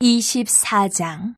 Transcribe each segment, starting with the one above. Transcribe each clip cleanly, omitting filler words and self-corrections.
24장.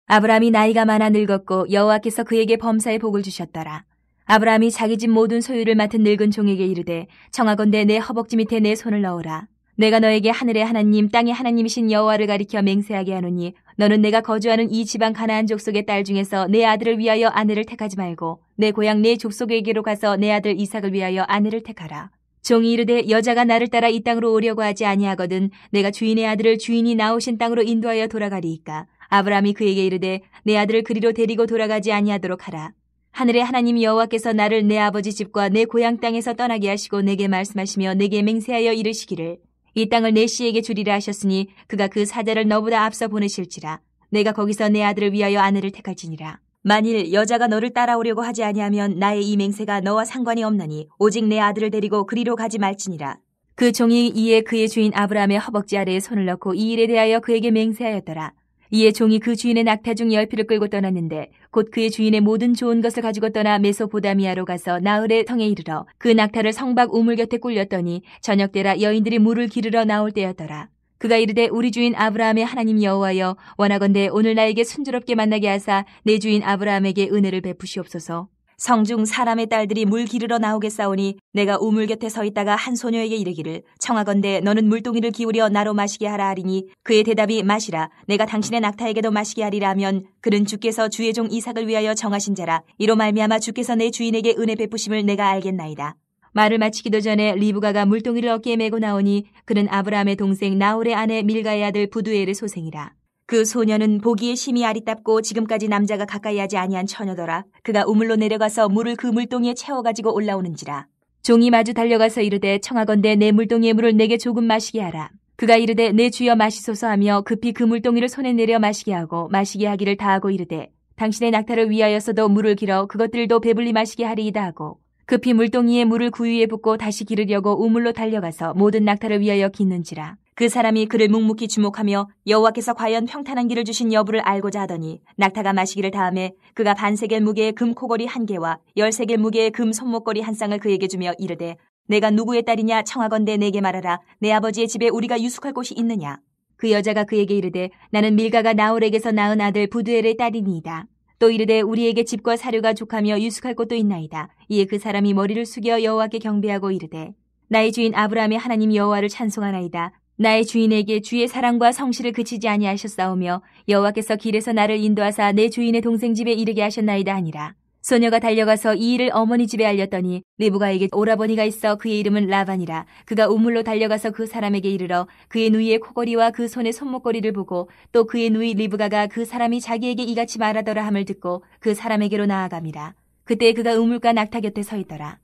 아브라함이 나이가 많아 늙었고 여호와께서 그에게 범사의 복을 주셨더라. 아브라함이 자기 집 모든 소유를 맡은 늙은 종에게 이르되 청하건대 내 허벅지 밑에 내 손을 넣으라. 내가 너에게 하늘의 하나님 땅의 하나님이신 여호와를 가리켜 맹세하게 하노니 너는 내가 거주하는 이 지방 가나안 족속의 딸 중에서 내 아들을 위하여 아내를 택하지 말고 내 고향 내 족속에게로 가서 내 아들 이삭을 위하여 아내를 택하라. 종이 이르되 여자가 나를 따라 이 땅으로 오려고 하지 아니하거든 내가 주인의 아들을 주인이 나오신 땅으로 인도하여 돌아가리이까. 아브라함이 그에게 이르되 내 아들을 그리로 데리고 돌아가지 아니하도록 하라. 하늘의 하나님 여호와께서 나를 내 아버지 집과 내 고향 땅에서 떠나게 하시고 내게 말씀하시며 내게 맹세하여 이르시기를 이 땅을 내 씨에게 주리라 하셨으니 그가 그 사자를 너보다 앞서 보내실지라. 내가 거기서 내 아들을 위하여 아내를 택할지니라. 만일 여자가 너를 따라오려고 하지 아니하면 나의 이 맹세가 너와 상관이 없나니 오직 내 아들을 데리고 그리로 가지 말지니라. 그 종이 이에 그의 주인 아브라함의 허벅지 아래에 손을 넣고 이 일에 대하여 그에게 맹세하였더라. 이에 종이 그 주인의 낙타 중 10匹을 끌고 떠났는데 곧 그의 주인의 모든 좋은 것을 가지고 떠나 메소포다미아로 가서 나흘의 성에 이르러 그 낙타를 성박 우물 곁에 꿀렸더니 저녁때라 여인들이 물을 기르러 나올 때였더라. 그가 이르되 우리 주인 아브라함의 하나님 여호와여 원하건대 오늘 나에게 순조롭게 만나게 하사 내 주인 아브라함에게 은혜를 베푸시옵소서. 성중 사람의 딸들이 물 기르러 나오겠사오니 내가 우물 곁에 서 있다가 한 소녀에게 이르기를 청하건대 너는 물동이를 기울여 나로 마시게 하라 하리니 그의 대답이 마시라 내가 당신의 낙타에게도 마시게 하리라 하면 그는 주께서 주의 종 이삭을 위하여 정하신 자라 이로 말미암아 주께서 내 주인에게 은혜 베푸심을 내가 알겠나이다. 말을 마치기도 전에 리브가가 물동이를 어깨에 메고 나오니 그는 아브라함의 동생 나홀의 아내 밀가의 아들 부두엘의 소생이라. 그 소녀는 보기에 심히 아리답고 지금까지 남자가 가까이 하지 아니한 처녀더라. 그가 우물로 내려가서 물을 그 물동이에 채워가지고 올라오는지라. 종이 마주 달려가서 이르되 청하건대 내 물동이의 물을 내게 조금 마시게 하라. 그가 이르되 내 주여 마시소서 하며 급히 그 물동이를 손에 내려 마시게 하고 마시게 하기를 다하고 이르되 당신의 낙타를 위하여서도 물을 길어 그것들도 배불리 마시게 하리이다 하고 급히 물동이에 물을 구유에 붓고 다시 기르려고 우물로 달려가서 모든 낙타를 위하여 깃는지라. 그 사람이 그를 묵묵히 주목하며 여호와께서 과연 평탄한 길을 주신 여부를 알고자 하더니 낙타가 마시기를 다음에 그가 반세겔 무게의 금 코걸이 1개와 10세겔 무게의 금 손목걸이 1쌍을 그에게 주며 이르되 내가 누구의 딸이냐 청하건대 내게 말하라. 내 아버지의 집에 우리가 유숙할 곳이 있느냐. 그 여자가 그에게 이르되 나는 밀가가 나홀에게서 낳은 아들 부두엘의 딸이니이다. 또 이르되 우리에게 집과 사료가 족하며 유숙할 곳도 있나이다. 이에 그 사람이 머리를 숙여 여호와께 경배하고 이르되 나의 주인 아브라함의 하나님 여호와를 찬송하나이다. 나의 주인에게 주의 사랑과 성실을 그치지 아니하셨사오며 여호와께서 길에서 나를 인도하사 내 주인의 동생 집에 이르게 하셨나이다 하니라. 소녀가 달려가서 이 일을 어머니 집에 알렸더니 리브가에게 오라버니가 있어 그의 이름은 라반이라. 그가 우물로 달려가서 그 사람에게 이르러 그의 누이의 코걸이와 그 손의 손목걸이를 보고 또 그의 누이 리브가가 그 사람이 자기에게 이같이 말하더라 함을 듣고 그 사람에게로 나아갑니다. 그때 그가 우물가 낙타 곁에 서 있더라.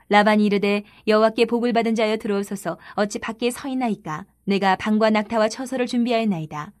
라반이 이르되 여호와께 복을 받은 자여 들어오소서. 어찌 밖에 서 있나이까. 내가 방과 낙타와 처소를 준비하였나이다.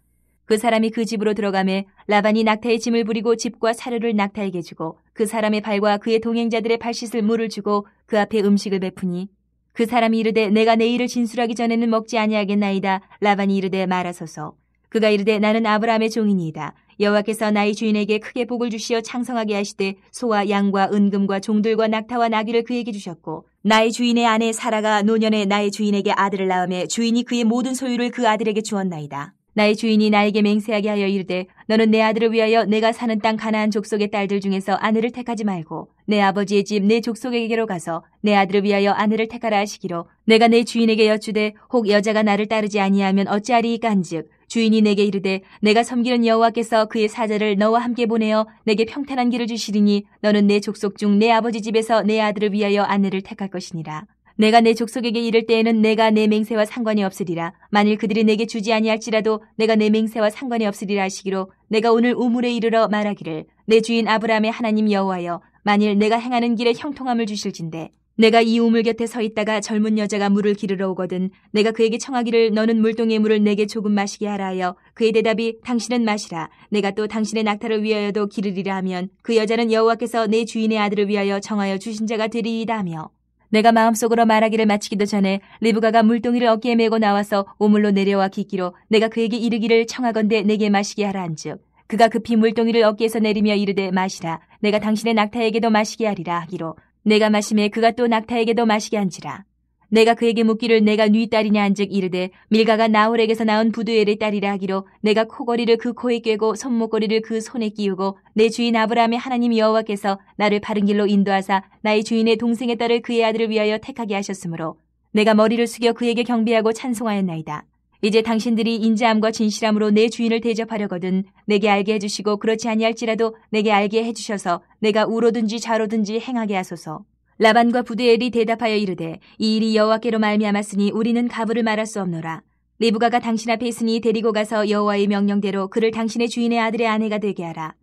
그 사람이 그 집으로 들어가매 라반이 낙타의 짐을 부리고 집과 사료를 낙타에게 주고 그 사람의 발과 그의 동행자들의 발 씻을 물을 주고 그 앞에 음식을 베푸니 그 사람이 이르되 내가 내 일을 진술하기 전에는 먹지 아니하겠나이다. 라반이 이르되 말하소서. 그가 이르되 나는 아브라함의 종이니이다. 여호와께서 나의 주인에게 크게 복을 주시어 창성하게 하시되 소와 양과 은금과 종들과 낙타와 나귀를 그에게 주셨고 나의 주인의 아내 사라가 노년에 나의 주인에게 아들을 낳음에 주인이 그의 모든 소유를 그 아들에게 주었나이다. 나의 주인이 나에게 맹세하게 하여 이르되 너는 내 아들을 위하여 내가 사는 땅 가나안 족속의 딸들 중에서 아내를 택하지 말고 내 아버지의 집 내 족속에게로 가서 내 아들을 위하여 아내를 택하라 하시기로 내가 내 주인에게 여쭈되 혹 여자가 나를 따르지 아니하면 어찌하리이까 한즉 주인이 내게 이르되 내가 섬기는 여호와께서 그의 사자를 너와 함께 보내어 내게 평탄한 길을 주시리니 너는 내 족속 중 내 아버지 집에서 내 아들을 위하여 아내를 택할 것이니라. 내가 내 족속에게 이를 때에는 내가 내 맹세와 상관이 없으리라. 만일 그들이 내게 주지 아니할지라도 내가 내 맹세와 상관이 없으리라 하시기로 내가 오늘 우물에 이르러 말하기를 내 주인 아브라함의 하나님 여호와여 만일 내가 행하는 길에 형통함을 주실진대 내가 이 우물 곁에 서 있다가 젊은 여자가 물을 기르러 오거든 내가 그에게 청하기를 너는 물동의 물을 내게 조금 마시게 하라 하여 그의 대답이 당신은 마시라. 내가 또 당신의 낙타를 위하여도 기르리라 하면 그 여자는 여호와께서 내 주인의 아들을 위하여 정하여 주신 자가 되리이다 하며 내가 마음속으로 말하기를 마치기도 전에 리브가가 물동이를 어깨에 메고 나와서 우물로 내려와 깃기로 내가 그에게 이르기를 청하건대 내게 마시게 하라 한즉 그가 급히 물동이를 어깨에서 내리며 이르되 마시라. 내가 당신의 낙타에게도 마시게 하리라 하기로 내가 마심에 그가 또 낙타에게도 마시게 한지라. 내가 그에게 묻기를 내가 네 딸이냐 한즉 이르되 밀가가 나홀에게서 낳은 부두엘의 딸이라 하기로 내가 코걸이를 그 코에 꿰고 손목걸이를 그 손에 끼우고 내 주인 아브라함의 하나님 여호와께서 나를 바른 길로 인도하사 나의 주인의 동생의 딸을 그의 아들을 위하여 택하게 하셨으므로 내가 머리를 숙여 그에게 경배하고 찬송하였나이다. 이제 당신들이 인자함과 진실함으로 내 주인을 대접하려거든 내게 알게 해주시고 그렇지 아니할지라도 내게 알게 해주셔서 내가 우로든지 좌로든지 행하게 하소서. 라반과 부두엘이 대답하여 이르되 이 일이 여호와께로 말미암았으니 우리는 가부를 말할 수 없노라. 리브가가 당신 앞에 있으니 데리고 가서 여호와의 명령대로 그를 당신의 주인의 아들의 아내가 되게 하라.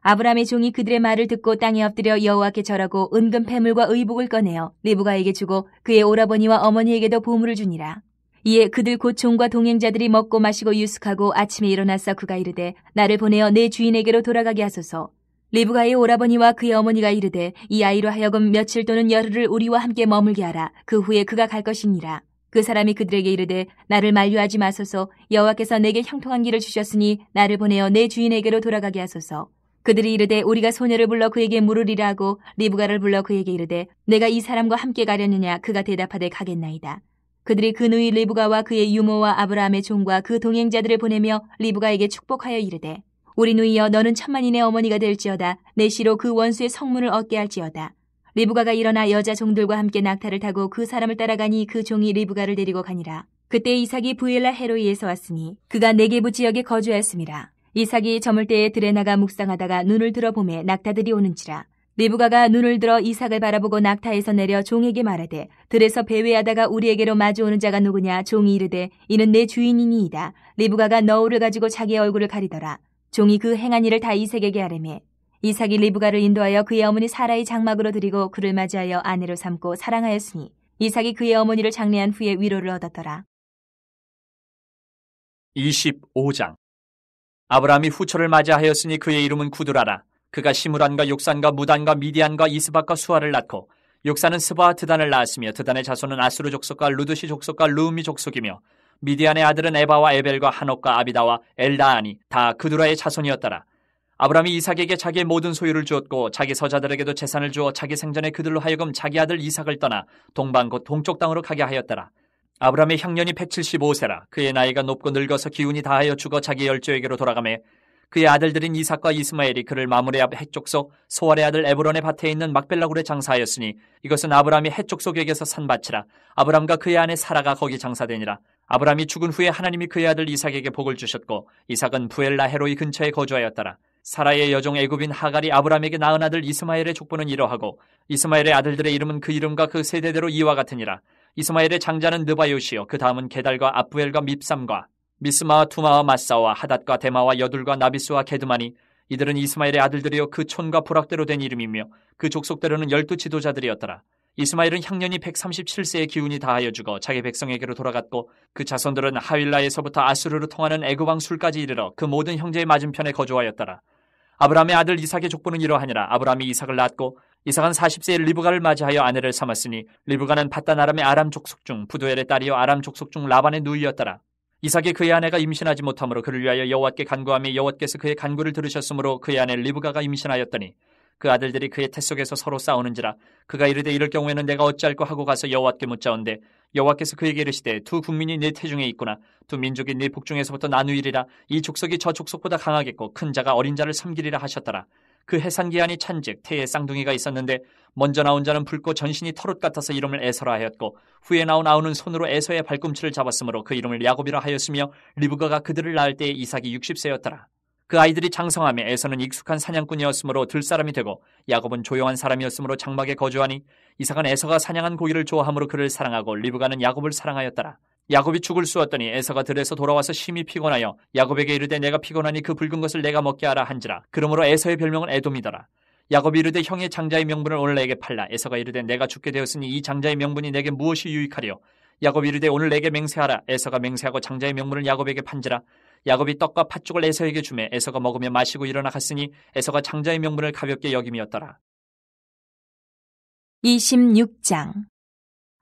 아브라함의 종이 그들의 말을 듣고 땅에 엎드려 여호와께 절하고 은금 패물과 의복을 꺼내어 리브가에게 주고 그의 오라버니와 어머니에게도 보물을 주니라. 이에 그들 곧 종과 동행자들이 먹고 마시고 유숙하고 아침에 일어나서 그가 이르되 나를 보내어 내 주인에게로 돌아가게 하소서. 리브가의 오라버니와 그의 어머니가 이르되 이 아이로 하여금 며칠 또는 열흘을 우리와 함께 머물게 하라. 그 후에 그가 갈 것이니라. 그 사람이 그들에게 이르되 나를 만류하지 마소서. 여호와께서 내게 형통한 길을 주셨으니 나를 보내어 내 주인에게로 돌아가게 하소서. 그들이 이르되 우리가 소녀를 불러 그에게 물으리라 하고 리브가를 불러 그에게 이르되 내가 이 사람과 함께 가려느냐. 그가 대답하되 가겠나이다. 그들이 그 누이 리브가와 그의 유모와 아브라함의 종과 그 동행자들을 보내며 리브가에게 축복하여 이르되 우리 누이여 너는 천만인의 어머니가 될지어다. 내 시로 그 원수의 성문을 얻게 할지어다. 리브가가 일어나 여자 종들과 함께 낙타를 타고 그 사람을 따라가니 그 종이 리브가를 데리고 가니라. 그때 이삭이 부엘라 헤로이에서 왔으니 그가 네게부 지역에 거주하였음이라. 이삭이 저물 때에 들에 나가 묵상하다가 눈을 들어보매 낙타들이 오는지라. 리브가가 눈을 들어 이삭을 바라보고 낙타에서 내려 종에게 말하되 들에서 배회하다가 우리에게로 마주오는 자가 누구냐. 종이 이르되 이는 내 주인이니이다. 리브가가 너울을 가지고 자기의 얼굴을 가리더라. 종이 그 행한 일을 다 이삭에게 아뢰매 이삭이 리브가를 인도하여 그의 어머니 사라의 장막으로 들이고 그를 맞이하여 아내로 삼고 사랑하였으니 이삭이 그의 어머니를 장례한 후에 위로를 얻었더라. 25장. 아브라함이 후처를 맞이하였으니 그의 이름은 구두라라. 그가 시므란과 욕산과 무단과 미디안과 이스박과 수아를 낳고 욕산은 스바와 드단을 낳았으며 드단의 자손은 아수르 족속과 루드시 족속과 르음미 족속이며 미디안의 아들은 에바와 에벨과 한옥과 아비다와 엘다아니 다 그두라의 자손이었더라. 아브라함이 이삭에게 자기의 모든 소유를 주었고 자기 서자들에게도 재산을 주어 자기 생전에 그들로 하여금 자기 아들 이삭을 떠나 동방 곧 동쪽 땅으로 가게 하였더라. 아브라함의 형년이 175세라. 그의 나이가 높고 늙어서 기운이 다하여 죽어 자기 열조에게로 돌아가매 그의 아들들인 이삭과 이스마엘이 그를 마므레 앞 해족속 소알의 아들 에브론의 밭에 있는 막벨라굴에 장사하였으니 이것은 아브라함이 해족속에게서 산 밭이라. 아브라함과 그의 아내 사라가 거기 장사되니라. 아브라함이 죽은 후에 하나님이 그의 아들 이삭에게 복을 주셨고 이삭은 부엘라 헤로이 근처에 거주하였더라. 사라의 여종 애굽인 하갈이 아브라함에게 낳은 아들 이스마엘의 족보는 이러하고 이스마엘의 아들들의 이름은 그 이름과 그 세대대로 이와 같으니라. 이스마엘의 장자는 느바요시요 그 다음은 게달과 압부엘과 밉삼과 미스마와 투마와 마사와 하닷과 데마와 여둘과 나비스와 게드마니 이들은 이스마엘의 아들들이요 그 촌과 부락대로 된 이름이며 그 족속대로는 12 지도자들이었더라. 이스마엘은 향년이 137세의 기운이 다하여 죽어 자기 백성에게로 돌아갔고 그 자손들은 하윌라에서부터 아수르로 통하는 애굽왕 술까지 이르러 그 모든 형제의 맞은편에 거주하였더라. 아브라함의 아들 이삭의 족보는 이러하니라. 아브라함이 이삭을 낳았고 이삭은 40세에 리브가를 맞이하여 아내를 삼았으니 리브가는 밧단 아람의 아람 족속 중 부두엘의 딸이요 아람 족속 중 라반의 누이였더라. 이삭이 그의 아내가 임신하지 못하므로 그를 위하여 여호와께 간구하며 여호와께서 그의 간구를 들으셨으므로 그의 아내 리브가가 임신하였더니 그 아들들이 그의 태 속에서 서로 싸우는지라. 그가 이르되 이럴 경우에는 내가 어찌할꼬 하고 가서 여호와께 묻자온대 여호와께서 그에게 이르시되 두 국민이 네 태중에 있구나. 두 민족이 네 북중에서부터 나누이리라. 이 족속이 저 족속보다 강하겠고 큰 자가 어린 자를 섬기리라 하셨더라. 그 해산기한이 찬즉 태에 쌍둥이가 있었는데 먼저 나온 자는 붉고 전신이 털옷 같아서 이름을 에서라 하였고 후에 나온 아우는 손으로 에서의 발꿈치를 잡았으므로 그 이름을 야곱이라 하였으며 리브가가 그들을 낳을 때에 이삭이 60세였더라. 그 아이들이 장성하며 에서는 익숙한 사냥꾼이었으므로 들사람이 되고 야곱은 조용한 사람이었으므로 장막에 거주하니 이삭은 에서가 사냥한 고기를 좋아하므로 그를 사랑하고 리브가는 야곱을 사랑하였더라. 야곱이 죽을 쑤었더니 에서가 들에서 돌아와서 심히 피곤하여 야곱에게 이르되 내가 피곤하니 그 붉은 것을 내가 먹게 하라 한지라. 그러므로 에서의 별명은 에돔이더라. 야곱이 이르되 형의 장자의 명분을 오늘 내게 팔라. 에서가 이르되 내가 죽게 되었으니 이 장자의 명분이 내게 무엇이 유익하리요. 야곱이 이르되 오늘 내게 맹세하라. 에서가 맹세하고 장자의 명분을 야곱에게 판지라. 야곱이 떡과 팥죽을 에서에게 주매 에서가 먹으며 마시고 일어나 갔으니 에서가 장자의 명분을 가볍게 여김이었더라. 26장.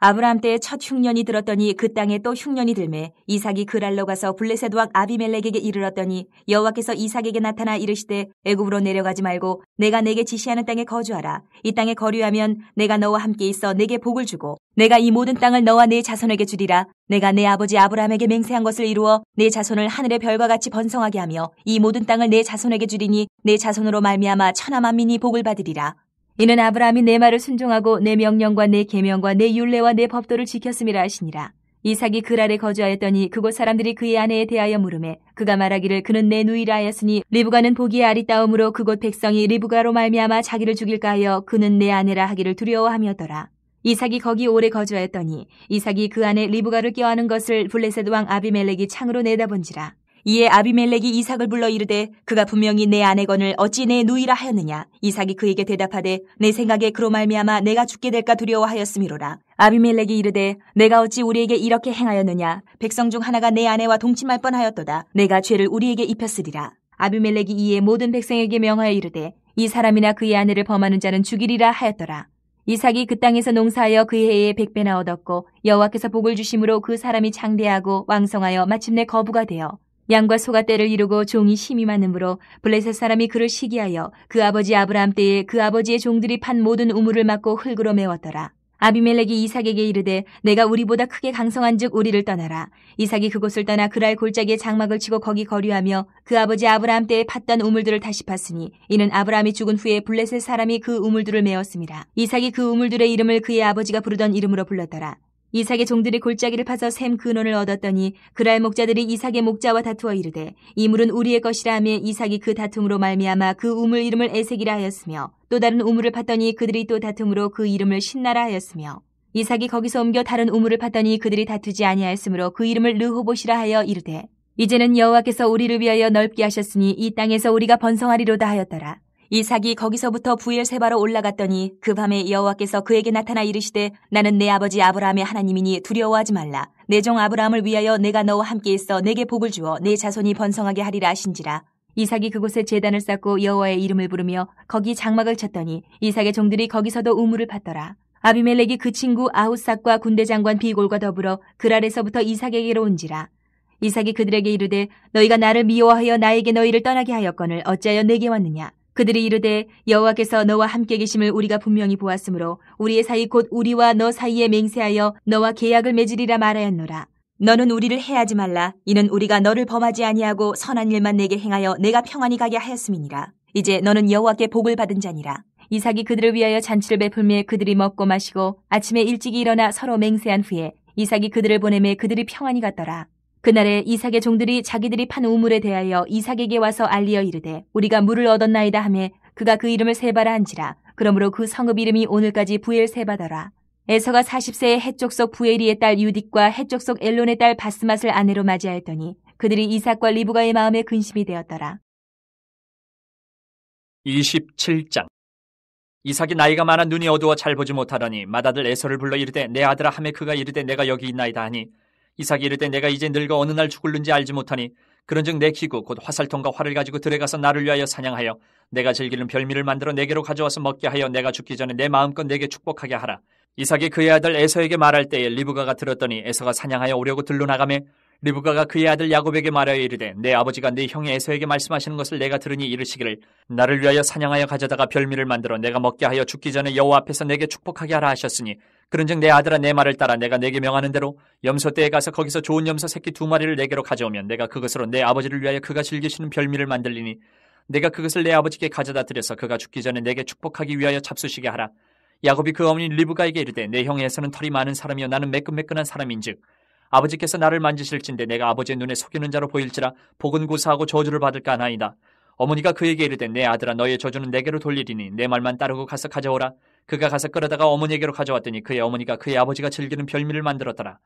아브라함 때에 첫 흉년이 들었더니 그 땅에 또 흉년이 들매 이삭이 그랄로 가서 블레셋 왕 아비멜렉에게 이르렀더니 여호와께서 이삭에게 나타나 이르시되 애굽으로 내려가지 말고 내가 내게 지시하는 땅에 거주하라. 이 땅에 거류하면 내가 너와 함께 있어 내게 복을 주고 내가 이 모든 땅을 너와 네 자손에게 주리라. 내가 내 아버지 아브라함에게 맹세한 것을 이루어 내 자손을 하늘의 별과 같이 번성하게 하며 이 모든 땅을 내 자손에게 주리니 내 자손으로 말미암아 천하 만민이 복을 받으리라. 이는 아브라함이 내 말을 순종하고 내 명령과 내 계명과 내 율례와 내 법도를 지켰음이라 하시니라. 이삭이 그랄에 거주하였더니 그곳 사람들이 그의 아내에 대하여 물으매 그가 말하기를 그는 내 누이라 하였으니 리브가는 보기에 아리따움으로 그곳 백성이 리브가로 말미암아 자기를 죽일까 하여 그는 내 아내라 하기를 두려워함이었더라. 이삭이 거기 오래 거주하였더니 이삭이 그 아내 리브가를 껴안은 것을 블레셋 왕 아비멜렉이 창으로 내다본지라. 이에 아비멜렉이 이삭을 불러 이르되 그가 분명히 내 아내건을 어찌 내 누이라 하였느냐. 이삭이 그에게 대답하되 내 생각에 그로 말미암아 내가 죽게 될까 두려워하였음이로라. 아비멜렉이 이르되 내가 어찌 우리에게 이렇게 행하였느냐. 백성 중 하나가 내 아내와 동침할 뻔하였도다. 내가 죄를 우리에게 입혔으리라. 아비멜렉이 이에 모든 백성에게 명하여 이르되 이 사람이나 그의 아내를 범하는 자는 죽이리라 하였더라. 이삭이 그 땅에서 농사하여 그의 해에 100배나 얻었고 여호와께서 복을 주심으로 그 사람이 장대하고 왕성하여 마침내 거부가 되어 양과 소가 때를 이루고 종이 힘이 많으므로 블레셋 사람이 그를 시기하여 그 아버지 아브라함 때에 그 아버지의 종들이 판 모든 우물을 막고 흙으로 메웠더라. 아비멜렉이 이삭에게 이르되 내가 우리보다 크게 강성한즉 우리를 떠나라. 이삭이 그곳을 떠나 그랄 골짜기에 장막을 치고 거기 거류하며 그 아버지 아브라함 때에 팠던 우물들을 다시 팠으니 이는 아브라함이 죽은 후에 블레셋 사람이 그 우물들을 메웠습니다. 이삭이 그 우물들의 이름을 그의 아버지가 부르던 이름으로 불렀더라. 이삭의 종들이 골짜기를 파서 샘 근원을 얻었더니 그랄 목자들이 이삭의 목자와 다투어 이르되 이 물은 우리의 것이라 하며 이삭이 그 다툼으로 말미암아 그 우물 이름을 에색이라 하였으며 또 다른 우물을 팠더니 그들이 또 다툼으로 그 이름을 신나라 하였으며 이삭이 거기서 옮겨 다른 우물을 팠더니 그들이 다투지 아니하였으므로 그 이름을 르호봇이라 하여 이르되 이제는 여호와께서 우리를 위하여 넓게 하셨으니 이 땅에서 우리가 번성하리로다 하였더라. 이삭이 거기서부터 부엘세바로 올라갔더니 그 밤에 여호와께서 그에게 나타나 이르시되 나는 내 아버지 아브라함의 하나님이니 두려워하지 말라. 내 종 아브라함을 위하여 내가 너와 함께 있어 내게 복을 주어 내 자손이 번성하게 하리라 하신지라. 이삭이 그곳에 제단을 쌓고 여호와의 이름을 부르며 거기 장막을 쳤더니 이삭의 종들이 거기서도 우물을 팠더라. 아비멜렉이 그 친구 아훗삭과 군대 장관 비골과 더불어 그랄에서부터 이삭에게로 온지라. 이삭이 그들에게 이르되 너희가 나를 미워하여 나에게 너희를 떠나게 하였거늘 어찌하여 내게 왔느냐. 그들이 이르되 여호와께서 너와 함께 계심을 우리가 분명히 보았으므로 우리의 사이 곧 우리와 너 사이에 맹세하여 너와 계약을 맺으리라 말하였노라. 너는 우리를 해하지 말라. 이는 우리가 너를 범하지 아니하고 선한 일만 내게 행하여 내가 평안히 가게 하였음이니라. 이제 너는 여호와께 복을 받은 자니라. 이삭이 그들을 위하여 잔치를 베풀매 그들이 먹고 마시고 아침에 일찍이 일어나 서로 맹세한 후에 이삭이 그들을 보내매 그들이 평안히 갔더라. 그날에 이삭의 종들이 자기들이 판 우물에 대하여 이삭에게 와서 알리어 이르되 우리가 물을 얻었나이다 하매 그가 그 이름을 세바라 한지라. 그러므로 그 성읍 이름이 오늘까지 부엘세바더라. 에서가 40세에 헷족 속 부에리의 딸 유딕과 헷족 속 엘론의 딸 바스맛을 아내로 맞이하였더니 그들이 이삭과 리브가의 마음에 근심이 되었더라. 27장. 이삭이 나이가 많아 눈이 어두워 잘 보지 못하더니 맏아들 에서를 불러 이르되 내 아들아 하매 그가 이르되 내가 여기 있나이다 하니 이삭이 이르되 내가 이제 늙어 어느 날 죽을는지 알지 못하니 그런즉 내 기구 곧 화살통과 활을 가지고 들에 가서 나를 위하여 사냥하여 내가 즐기는 별미를 만들어 내게로 가져와서 먹게 하여 내가 죽기 전에 내 마음껏 내게 축복하게 하라. 이삭이 그의 아들 에서에게 말할 때에 리브가가 들었더니 에서가 사냥하여 오려고 들로 나가매 리브가가 그의 아들 야곱에게 말하여 이르되 내 아버지가 네 형 에서에게 말씀하시는 것을 내가 들으니 이르시기를 나를 위하여 사냥하여 가져다가 별미를 만들어 내가 먹게 하여 죽기 전에 여호와 앞에서 내게 축복하게 하라 하셨으니 그런즉 내 아들아 내 말을 따라 내가 내게 명하는 대로 염소떼에 가서 거기서 좋은 염소 새끼 2마리를 내게로 가져오면 내가 그것으로 내 아버지를 위하여 그가 즐기시는 별미를 만들리니 내가 그것을 내 아버지께 가져다 드려서 그가 죽기 전에 내게 축복하기 위하여 잡수시게 하라. 야곱이 그 어머니 리브가에게 이르되 내 형 에서는 털이 많은 사람이요 나는 매끈매끈한 사람인즉 아버지께서 나를 만지실진데 내가 아버지의 눈에 속이는 자로 보일지라 복은 고사하고 저주를 받을까 하나이다. 어머니가 그에게 이르되 내 아들아 너의 저주는 내게로 돌리리니 내 말만 따르고 가서 가져오라. 그가 가서 끌어다가 어머니에게로 가져왔더니 그의 어머니가 그의 아버지가 즐기는 별미를 만들었더라.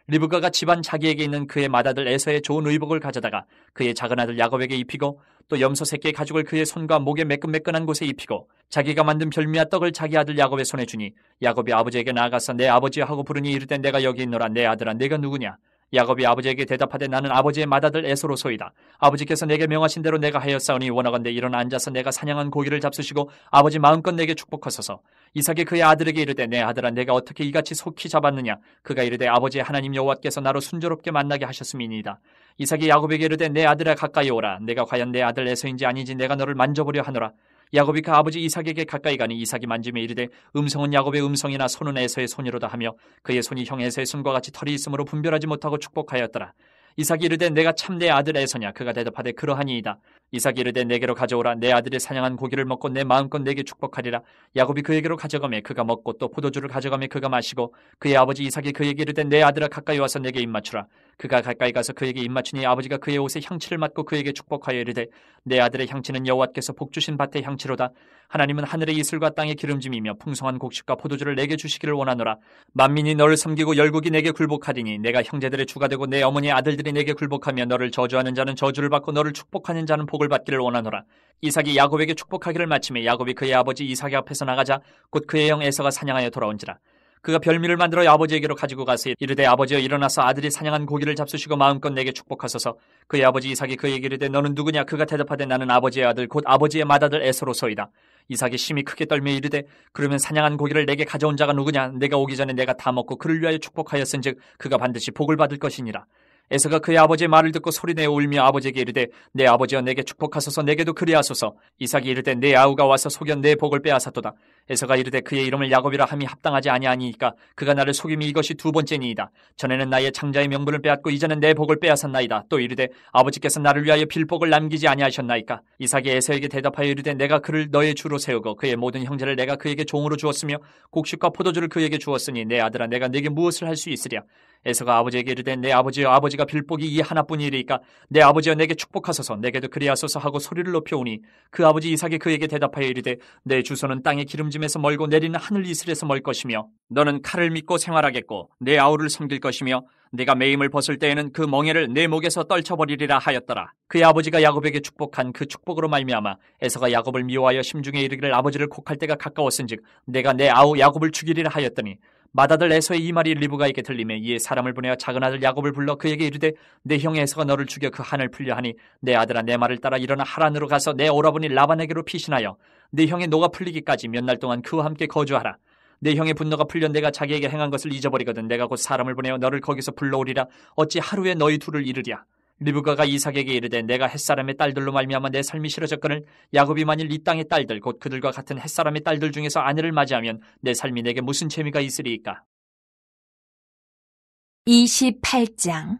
리브가가 집안 자기에게 있는 그의 맏아들 에서의 좋은 의복을 가져다가 그의 작은 아들 야곱에게 입히고 또 염소 새끼의 가죽을 그의 손과 목에 매끈매끈한 곳에 입히고 자기가 만든 별미와 떡을 자기 아들 야곱의 손에 주니 야곱이 아버지에게 나아가서 내 아버지여 하고 부르니 이르되 내가 여기 있노라. 내 아들아 내가 누구냐. 야곱이 아버지에게 대답하되 나는 아버지의 맏아들 에서로소이다. 아버지께서 내게 명하신 대로 내가 하였사오니 원하건대 일어나 앉아서 내가 사냥한 고기를 잡수시고 아버지 마음껏 내게 축복하소서. 이삭이 그의 아들에게 이르되 내 아들아 내가 어떻게 이같이 속히 잡았느냐. 그가 이르되 아버지 하나님 여호와께서 나로 순조롭게 만나게 하셨음이니이다. 이삭이 야곱에게 이르되 내 아들아 가까이 오라. 내가 과연 내 아들 에서인지 아닌지 내가 너를 만져보려 하노라. 야곱이 그 아버지 이삭에게 가까이 가니 이삭이 만지며 이르되 음성은 야곱의 음성이나 손은 에서의 손이로다 하며 그의 손이 형 에서의 손과 같이 털이 있으므로 분별하지 못하고 축복하였더라. 이삭이 이르되 내가 참 내 아들 에서냐. 그가 대답하되 그러하니이다. 이삭이 이르되 내게로 가져오라. 내 아들이 사냥한 고기를 먹고 내 마음껏 내게 축복하리라. 야곱이 그에게로 가져가매 그가 먹고 또 포도주를 가져가매 그가 마시고 그의 아버지 이삭이 그에게 이르되 내 아들아 가까이 와서 내게 입맞추라. 그가 가까이 가서 그에게 입맞추니 아버지가 그의 옷에 향치를 맡고 그에게 축복하여 이르되 내 아들의 향치는 여호와께서 복주신 밭의 향치로다. 하나님은 하늘의 이슬과 땅의 기름짐이며 풍성한 곡식과 포도주를 내게 주시기를 원하노라. 만민이 너를 섬기고 열국이 내게 굴복하리니 내가 형제들의 주가 되고 내 어머니의 아들들이 내게 굴복하며 너를 저주하는 자는 저주를 받고 너를 축복하는 자는 복을 받기를 원하노라. 이삭이 야곱에게 축복하기를 마침에 야곱이 그의 아버지 이삭의 앞에서 나가자 곧 그의 형 에서가 사냥하여 돌아온지라. 그가 별미를 만들어 아버지에게로 가지고 가서 이르되 아버지여 일어나서 아들이 사냥한 고기를 잡수시고 마음껏 내게 축복하소서. 그의 아버지 이삭이 그에게 이르되 너는 누구냐. 그가 대답하되 나는 아버지의 아들 곧 아버지의 맏아들 에서로소이다. 이삭이 심히 크게 떨며 이르되 그러면 사냥한 고기를 내게 가져온 자가 누구냐. 내가 오기 전에 내가 다 먹고 그를 위하여 축복하였은즉 그가 반드시 복을 받을 것이니라. 에서가 그의 아버지의 말을 듣고 소리내어 울며 아버지에게 이르되 내 아버지여 내게 축복하소서. 내게도 그리하소서. 이삭이 이르되 내 아우가 와서 속여 내 복을 빼앗았도다. 에서가 이르되 그의 이름을 야곱이라 함이 합당하지 아니하니이까 그가 나를 속임이 이것이 두 번째니이다. 전에는 나의 장자의 명분을 빼앗고 이제는 내 복을 빼앗았나이다. 또 이르되 아버지께서 나를 위하여 빌복을 남기지 아니하셨나이까. 이삭이 에서에게 대답하여 이르되 내가 그를 너의 주로 세우고 그의 모든 형제를 내가 그에게 종으로 주었으며 곡식과 포도주를 그에게 주었으니 내 아들아 내가 네게 무엇을 할 수 있으랴. 에서가 아버지에게 이르되 내 아버지여 아버지가 빌복이 이 하나뿐이리이까 내 아버지여 내게 축복하소서. 내게도 그리하소서 하고 소리를 높여오니 그 아버지 이삭이 그에게 대답하여 이르되 내 주소는 땅의 기름짐에서 멀고 내리는 하늘 이슬에서 멀 것이며 너는 칼을 믿고 생활하겠고 내 아우를 섬길 것이며 내가 매임을 벗을 때에는 그 멍에를 내 목에서 떨쳐버리리라 하였더라. 그의 아버지가 야곱에게 축복한 그 축복으로 말미암아 에서가 야곱을 미워하여 심중에 이르기를 아버지를 곡할 때가 가까웠은즉 내가 내 아우 야곱을 죽이리라 하였더니 맏아들 에서의 이 말이 리브가에게 들리매 이에 사람을 보내어 작은 아들 야곱을 불러 그에게 이르되 내 형 에서가 너를 죽여 그 한을 풀려 하니 내 아들아 내 말을 따라 일어나 하란으로 가서 내 오라버니 라반에게로 피신하여 내 형의 노가 풀리기까지 몇 날 동안 그와 함께 거주하라. 내 형의 분노가 풀려 내가 자기에게 행한 것을 잊어버리거든 내가 곧 사람을 보내어 너를 거기서 불러오리라. 어찌 하루에 너희 둘을 이르랴. 리브가가 이삭에게 이르되 내가 햇사람의 딸들로 말미암아 내 삶이 싫어졌거늘 야곱이 만일 이 땅의 딸들 곧 그들과 같은 햇사람의 딸들 중에서 아내를 맞이하면 내 삶이 내게 무슨 재미가 있으리이까. 28장.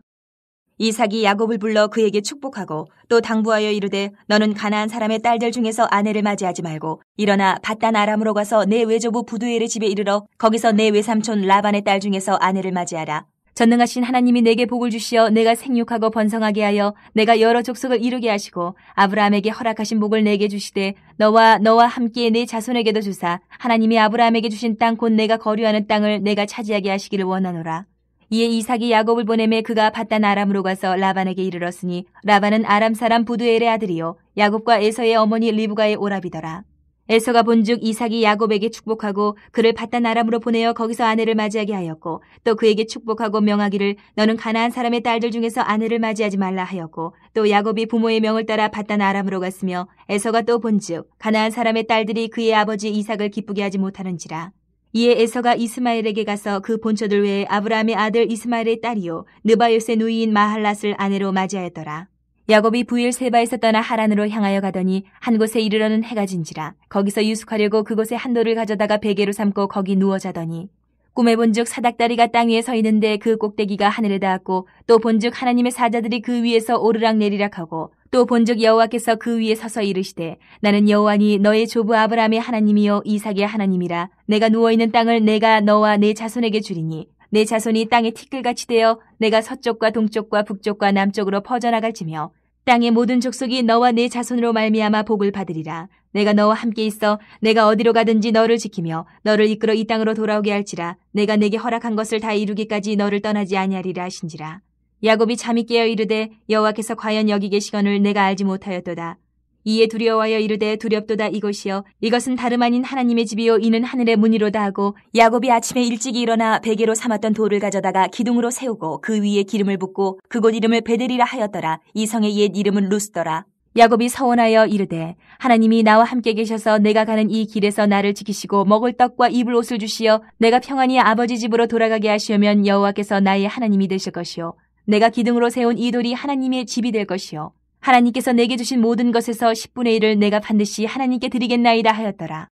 이삭이 야곱을 불러 그에게 축복하고 또 당부하여 이르되 너는 가나안 사람의 딸들 중에서 아내를 맞이하지 말고 일어나 밧단 아람으로 가서 내 외조부 부두엘의 집에 이르러 거기서 내 외삼촌 라반의 딸 중에서 아내를 맞이하라. 전능하신 하나님이 내게 복을 주시어 내가 생육하고 번성하게 하여 내가 여러 족속을 이루게 하시고 아브라함에게 허락하신 복을 내게 주시되 너와 함께 내 자손에게도 주사 하나님이 아브라함에게 주신 땅 곧 내가 거류하는 땅을 내가 차지하게 하시기를 원하노라. 이에 이삭이 야곱을 보내매 그가 밧단 아람으로 가서 라반에게 이르렀으니 라반은 아람 사람 부두엘의 아들이요 야곱과 에서의 어머니 리브가의 오라비더라. 에서가 본즉 이삭이 야곱에게 축복하고 그를 밧단 아람으로 보내어 거기서 아내를 맞이하게 하였고 또 그에게 축복하고 명하기를 너는 가나안 사람의 딸들 중에서 아내를 맞이하지 말라 하였고 또 야곱이 부모의 명을 따라 밧단 아람으로 갔으며 에서가 또 본즉 가나안 사람의 딸들이 그의 아버지 이삭을 기쁘게 하지 못하는지라. 이에 에서가 이스마엘에게 가서 그 본처들 외에 아브라함의 아들 이스마엘의 딸이요 느바요스의 누이인 마할랏을 아내로 맞이하였더라. 야곱이 부일 세바에서 떠나 하란으로 향하여 가더니 한 곳에 이르러는 해가 진지라. 거기서 유숙하려고 그곳에 한 돌을 가져다가 베개로 삼고 거기 누워 자더니 꿈에 본즉 사닥다리가 땅 위에 서 있는데 그 꼭대기가 하늘에 닿았고 또 본즉 하나님의 사자들이 그 위에서 오르락 내리락 하고 또 본즉 여호와께서 그 위에 서서 이르시되 나는 여호와니 너의 조부 아브라함의 하나님이요 이삭의 하나님이라. 내가 누워있는 땅을 내가 너와 내 자손에게 주리니 내 자손이 땅의 티끌같이 되어 내가 서쪽과 동쪽과 북쪽과 남쪽으로 퍼져나갈지며 땅의 모든 족속이 너와 내 자손으로 말미암아 복을 받으리라. 내가 너와 함께 있어 내가 어디로 가든지 너를 지키며 너를 이끌어 이 땅으로 돌아오게 할지라. 내가 내게 허락한 것을 다 이루기까지 너를 떠나지 아니하리라 하신지라. 야곱이 잠이 깨어 이르되 여호와께서 과연 여기 계시거늘 내가 알지 못하였도다. 이에 두려워하여 이르되 두렵도다 이곳이여 이것은 다름 아닌 하나님의 집이요 이는 하늘의 문이로다 하고 야곱이 아침에 일찍이 일어나 베개로 삼았던 돌을 가져다가 기둥으로 세우고 그 위에 기름을 붓고 그곳 이름을 베델이라 하였더라. 이 성의 옛 이름은 루스더라. 야곱이 서원하여 이르되 하나님이 나와 함께 계셔서 내가 가는 이 길에서 나를 지키시고 먹을 떡과 입을 옷을 주시어 내가 평안히 아버지 집으로 돌아가게 하시오면 여호와께서 나의 하나님이 되실 것이요 내가 기둥으로 세운 이 돌이 하나님의 집이 될 것이요 하나님께서 내게 주신 모든 것에서 10분의 1을 내가 반드시 하나님께 드리겠나이다 하였더라.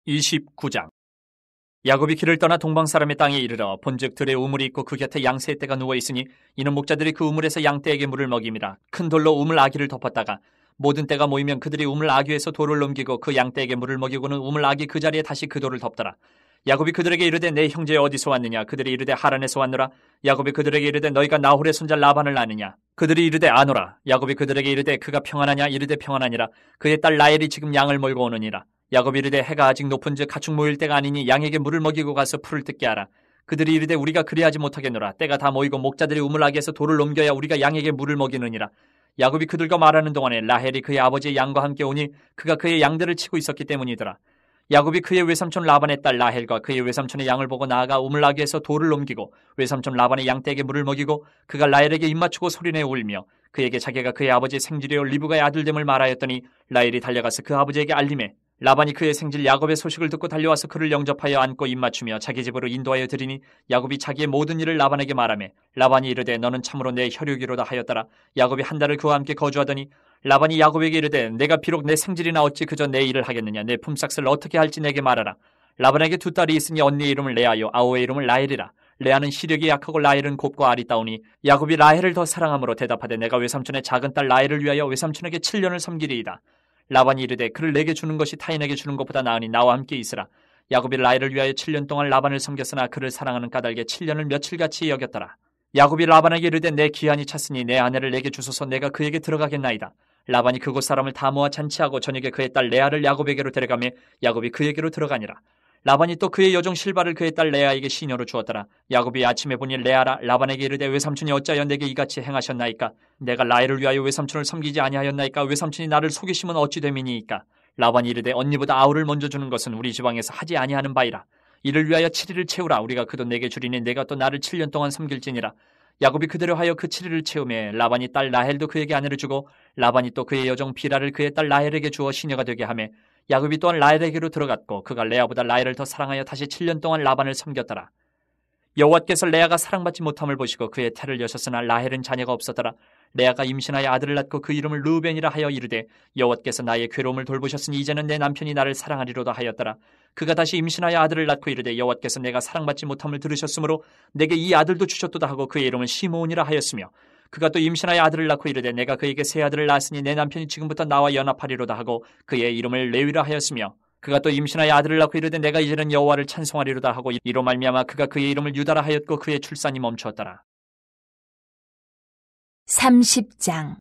29장. 야곱이 길을 떠나 동방 사람의 땅에 이르러 본즉 들에 우물이 있고 그 곁에 양새 떼가 누워 있으니 이는 목자들이 그 우물에서 양떼에게 물을 먹임이라. 큰 돌로 우물 아귀를 덮었다가 모든 떼가 모이면 그들이 우물 아귀에서 돌을 넘기고 그 양떼에게 물을 먹이고는 우물 아귀 그 자리에 다시 그 돌을 덮더라. 야곱이 그들에게 이르되 내 형제 어디서 왔느냐? 그들이 이르되 하란에서 왔노라. 야곱이 그들에게 이르되 너희가 나홀의 손자 라반을 아느냐? 그들이 이르되 아노라. 야곱이 그들에게 이르되 그가 평안하냐? 이르되 평안하니라. 그의 딸 라헬이 지금 양을 몰고 오느니라. 야곱이 이르되 해가 아직 높은즉 가축 모일 때가 아니니 양에게 물을 먹이고 가서 풀을 뜯게 하라. 그들이 이르되 우리가 그리하지 못하겠노라. 때가 다 모이고 목자들이 우물아귀에서 돌을 넘겨야 우리가 양에게 물을 먹이느니라. 야곱이 그들과 말하는 동안에 라헬이 그의 아버지의 양과 함께 오니 그가 그의 양들을 치고 있었기 때문이더라. 야곱이 그의 외삼촌 라반의 딸 라헬과 그의 외삼촌의 양을 보고 나아가 우물아귀에서 돌을 넘기고 외삼촌 라반의 양떼에게 물을 먹이고 그가 라헬에게 입맞추고 소리내 울며 그에게 자기가 그의 아버지의 생질이요 리브가의 아들됨을 말하였더니 라헬이 달려가서 그 아버지에게 알림해 라반이 그의 생질 야곱의 소식을 듣고 달려와서 그를 영접하여 안고 입맞추며 자기 집으로 인도하여 드리니 야곱이 자기의 모든 일을 라반에게 말하매 라반이 이르되 너는 참으로 내 혈육이로다 하였더라. 야곱이 한 달을 그와 함께 거주하더니 라반이 야곱에게 이르되 내가 비록 내 생질이나 어찌 그저 내 일을 하겠느냐. 내 품삯을 어떻게 할지 내게 말하라. 라반에게 두 딸이 있으니 언니의 이름을 레아요 아우의 이름을 라헬이라. 레아는 시력이 약하고 라헬은 곱고 아리따우니 야곱이 라헬을 더 사랑함으로 대답하되 내가 외삼촌의 작은 딸 라헬을 위하여 외삼촌에게 7년을 섬기리이다. 라반이 이르되 그를 내게 주는 것이 타인에게 주는 것보다 나으니 나와 함께 있으라. 야곱이 라헬을 위하여 7년 동안 라반을 섬겼으나 그를 사랑하는 까닭에 7년을 며칠같이 여겼더라. 야곱이 라반에게 이르되 내 기한이 찼으니 내 아내를 내게 주소서 내가 그에게 들어가겠나이다. 라반이 그곳 사람을 다 모아 잔치하고 저녁에 그의 딸 레아를 야곱에게로 데려가며 야곱이 그에게로 들어가니라. 라반이 또 그의 여종 실바를 그의 딸 레아에게 시녀로 주었더라. 야곱이 아침에 보니 레아라. 라반에게 이르되 외삼촌이 어찌하여 내게 이같이 행하셨나이까? 내가 라헬을 위하여 외삼촌을 섬기지 아니하였나이까? 외삼촌이 나를 속이시면 어찌 됨이니이까? 라반이 이르되 언니보다 아우를 먼저 주는 것은 우리 지방에서 하지 아니하는 바이라. 이를 위하여 7일을 채우라. 우리가 그도 내게 주리니 내가 또 나를 7년 동안 섬길지니라. 야곱이 그대로 하여 그 7일을 채우매 라반이 딸 라헬도 그에게 아내를 주고 라반이 또 그의 여종 비라를 그의 딸 라헬에게 주어 시녀가 되게 하매 야곱이 또한 라헬에게로 들어갔고 그가 레아보다 라헬을 더 사랑하여 다시 7년 동안 라반을 섬겼더라. 여호와께서 레아가 사랑받지 못함을 보시고 그의 태를 여셨으나 라헬은 자녀가 없었더라. 레아가 임신하여 아들을 낳고 그 이름을 르우벤이라 하여 이르되 여호와께서 나의 괴로움을 돌보셨으니 이제는 내 남편이 나를 사랑하리로다 하였더라. 그가 다시 임신하여 아들을 낳고 이르되 여호와께서 내가 사랑받지 못함을 들으셨으므로 내게 이 아들도 주셨도다 하고 그의 이름을 시므온이라 하였으며 그가 또 임신하여 아들을 낳고 이르되 내가 그에게 새 아들을 낳았으니 내 남편이 지금부터 나와 연합하리로다 하고 그의 이름을 레위라 하였으며 그가 또 임신하여 아들을 낳고 이르되 내가 이제는 여호와를 찬송하리로다 하고 이로 말미암아 그가 그의 이름을 유다라 하였고 그의 출산이 멈추었더라. 30장.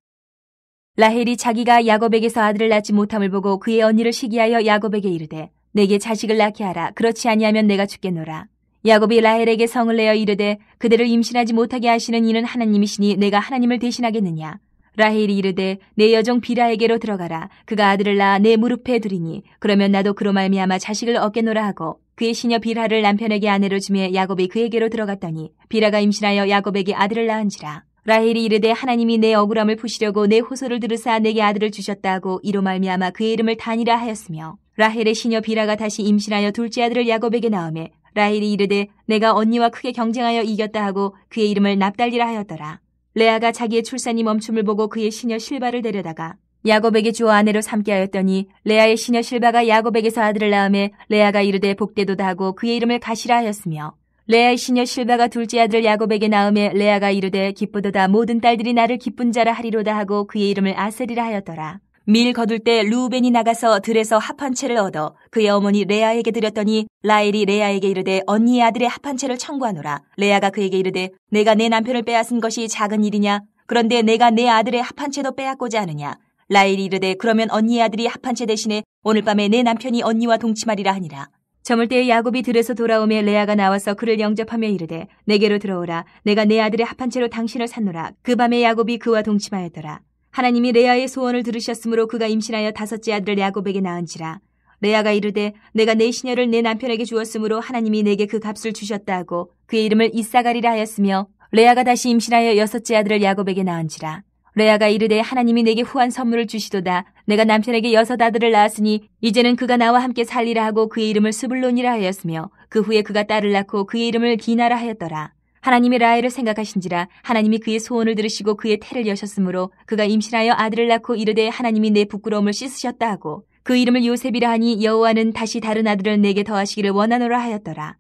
라헬이 자기가 야곱에게서 아들을 낳지 못함을 보고 그의 언니를 시기하여 야곱에게 이르되 내게 자식을 낳게 하라. 그렇지 아니하면 내가 죽겠노라. 야곱이 라헬에게 성을 내어 이르되 그대를 임신하지 못하게 하시는 이는 하나님이시니 내가 하나님을 대신하겠느냐. 라헬이 이르되 내 여종 비라에게로 들어가라. 그가 아들을 낳아 내 무릎에 두리니 그러면 나도 그로 말미암아 자식을 얻겠노라 하고 그의 시녀 비라를 남편에게 아내로 주며 야곱이 그에게로 들어갔더니 비라가 임신하여 야곱에게 아들을 낳은지라. 라헬이 이르되 하나님이 내 억울함을 푸시려고 내 호소를 들으사 내게 아들을 주셨다 하고 이로 말미암아 그의 이름을 단이라 하였으며 라헬의 시녀 비라가 다시 임신하여 둘째 아들을 야곱에게 낳으매 라헬이 이르되 내가 언니와 크게 경쟁하여 이겼다 하고 그의 이름을 납달리라 하였더라. 레아가 자기의 출산이 멈춤을 보고 그의 시녀 실바를 데려다가 야곱에게 주어 아내로 삼게 하였더니 레아의 시녀 실바가 야곱에게서 아들을 낳으매 레아가 이르되 복되도다 하고 그의 이름을 가시라 하였으며 레아의 시녀 실바가 둘째 아들을 야곱에게 낳으매 레아가 이르되 기쁘도다 모든 딸들이 나를 기쁜 자라 하리로다 하고 그의 이름을 아셀이라 하였더라. 밀 거둘 때 르우벤이 나가서 들에서 합 한 채를 얻어 그의 어머니 레아에게 드렸더니 라헬이 레아에게 이르되 언니의 아들의 합 한 채를 청구하노라. 레아가 그에게 이르되 내가 내 남편을 빼앗은 것이 작은 일이냐? 그런데 내가 내 아들의 합 한 채도 빼앗고자 하느냐? 라헬이 이르되 그러면 언니의 아들이 합 한 채 대신에 오늘 밤에 내 남편이 언니와 동침하리라 하니라. 저물 때에 야곱이 들에서 돌아오며 레아가 나와서 그를 영접하며 이르되 내게로 들어오라. 내가 내 아들의 합 한 채로 당신을 샀노라. 그 밤에 야곱이 그와 동침하였더라. 하나님이 레아의 소원을 들으셨으므로 그가 임신하여 5째 아들을 야곱에게 낳은지라. 레아가 이르되 내가 내 시녀를 내 남편에게 주었으므로 하나님이 내게 그 값을 주셨다 하고 그의 이름을 이사가리라 하였으며, 레아가 다시 임신하여 6째 아들을 야곱에게 낳은지라. 레아가 이르되 하나님이 내게 후한 선물을 주시도다. 내가 남편에게 6 아들을 낳았으니 이제는 그가 나와 함께 살리라 하고 그의 이름을 스불론이라 하였으며, 그 후에 그가 딸을 낳고 그의 이름을 디나라 하였더라. 하나님이 라헬을 생각하신지라. 하나님이 그의 소원을 들으시고 그의 태를 여셨으므로 그가 임신하여 아들을 낳고 이르되 하나님이 내 부끄러움을 씻으셨다 하고 그 이름을 요셉이라 하니 여호와는 다시 다른 아들을 내게 더하시기를 원하노라 하였더라.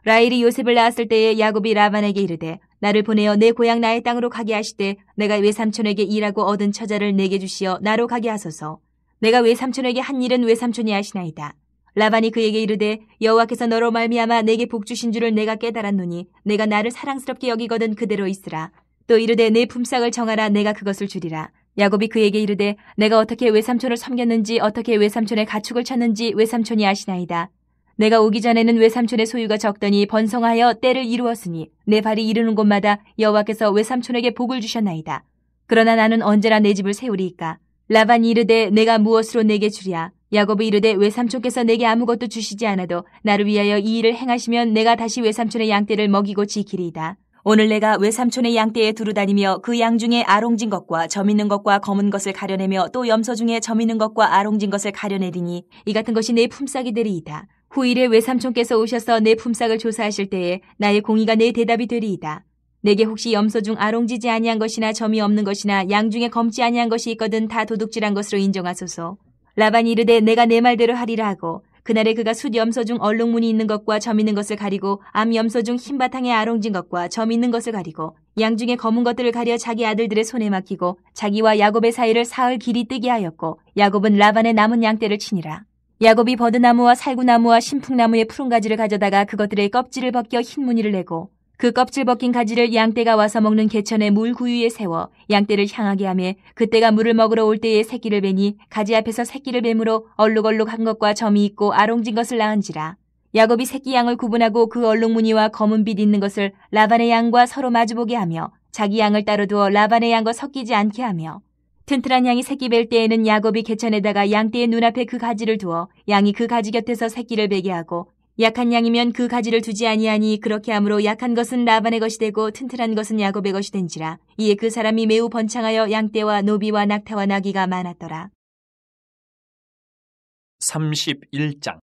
라헬이 요셉을 낳았을 때에 야곱이 라반에게 이르되 나를 보내어 내 고향 나의 땅으로 가게 하시되 내가 외삼촌에게 일하고 얻은 처자를 내게 주시어 나로 가게 하소서. 내가 외삼촌에게 한 일은 외삼촌이 하시나이다. 라반이 그에게 이르되 여호와께서 너로 말미암아 내게 복 주신 줄을 내가 깨달았노니 내가 나를 사랑스럽게 여기거든 그대로 있으라. 또 이르되 내 품삯을 정하라. 내가 그것을 주리라. 야곱이 그에게 이르되 내가 어떻게 외삼촌을 섬겼는지 어떻게 외삼촌의 가축을 쳤는지 외삼촌이 아시나이다. 내가 오기 전에는 외삼촌의 소유가 적더니 번성하여 때를 이루었으니 내 발이 이르는 곳마다 여호와께서 외삼촌에게 복을 주셨나이다. 그러나 나는 언제나 내 집을 세우리이까. 라반이 이르되 내가 무엇으로 내게 주랴. 야곱이 이르되 외삼촌께서 내게 아무것도 주시지 않아도 나를 위하여 이 일을 행하시면 내가 다시 외삼촌의 양떼를 먹이고 지키리이다. 오늘 내가 외삼촌의 양떼에 두루다니며 그 양 중에 아롱진 것과 점 있는 것과 검은 것을 가려내며 또 염소 중에 점 있는 것과 아롱진 것을 가려내리니 이 같은 것이 내 품삯이 되리이다. 후일에 외삼촌께서 오셔서 내 품삯을 조사하실 때에 나의 공의가 내 대답이 되리이다. 내게 혹시 염소 중 아롱지지 아니한 것이나 점이 없는 것이나 양 중에 검지 아니한 것이 있거든 다 도둑질한 것으로 인정하소서. 라반이 이르되 내가 내 말대로 하리라 하고 그날에 그가 숫 염소 중 얼룩무늬 있는 것과 점 있는 것을 가리고 암 염소 중 흰 바탕에 아롱진 것과 점 있는 것을 가리고 양 중에 검은 것들을 가려 자기 아들들의 손에 맡기고 자기와 야곱의 사이를 사흘 길이 뜨게 하였고 야곱은 라반의 남은 양떼를 치니라. 야곱이 버드나무와 살구나무와 신풍나무의 푸른 가지를 가져다가 그것들의 껍질을 벗겨 흰 무늬를 내고 그 껍질 벗긴 가지를 양떼가 와서 먹는 개천의 물 구유에 세워 양떼를 향하게 하며 그때가 물을 먹으러 올 때에 새끼를 베니 가지 앞에서 새끼를 뱀으로 얼룩얼룩한 것과 점이 있고 아롱진 것을 낳은지라. 야곱이 새끼 양을 구분하고 그 얼룩무늬와 검은 빛 있는 것을 라반의 양과 서로 마주보게 하며 자기 양을 따로 두어 라반의 양과 섞이지 않게 하며, 튼튼한 양이 새끼 뵐 때에는 야곱이 개천에다가 양떼의 눈앞에 그 가지를 두어 양이 그 가지 곁에서 새끼를 베게 하고, 약한 양이면 그 가지를 두지 아니하니 그렇게 함으로 약한 것은 라반의 것이 되고 튼튼한 것은 야곱의 것이 된지라. 이에 그 사람이 매우 번창하여 양떼와 노비와 낙타와 나귀가 많았더라. 31장.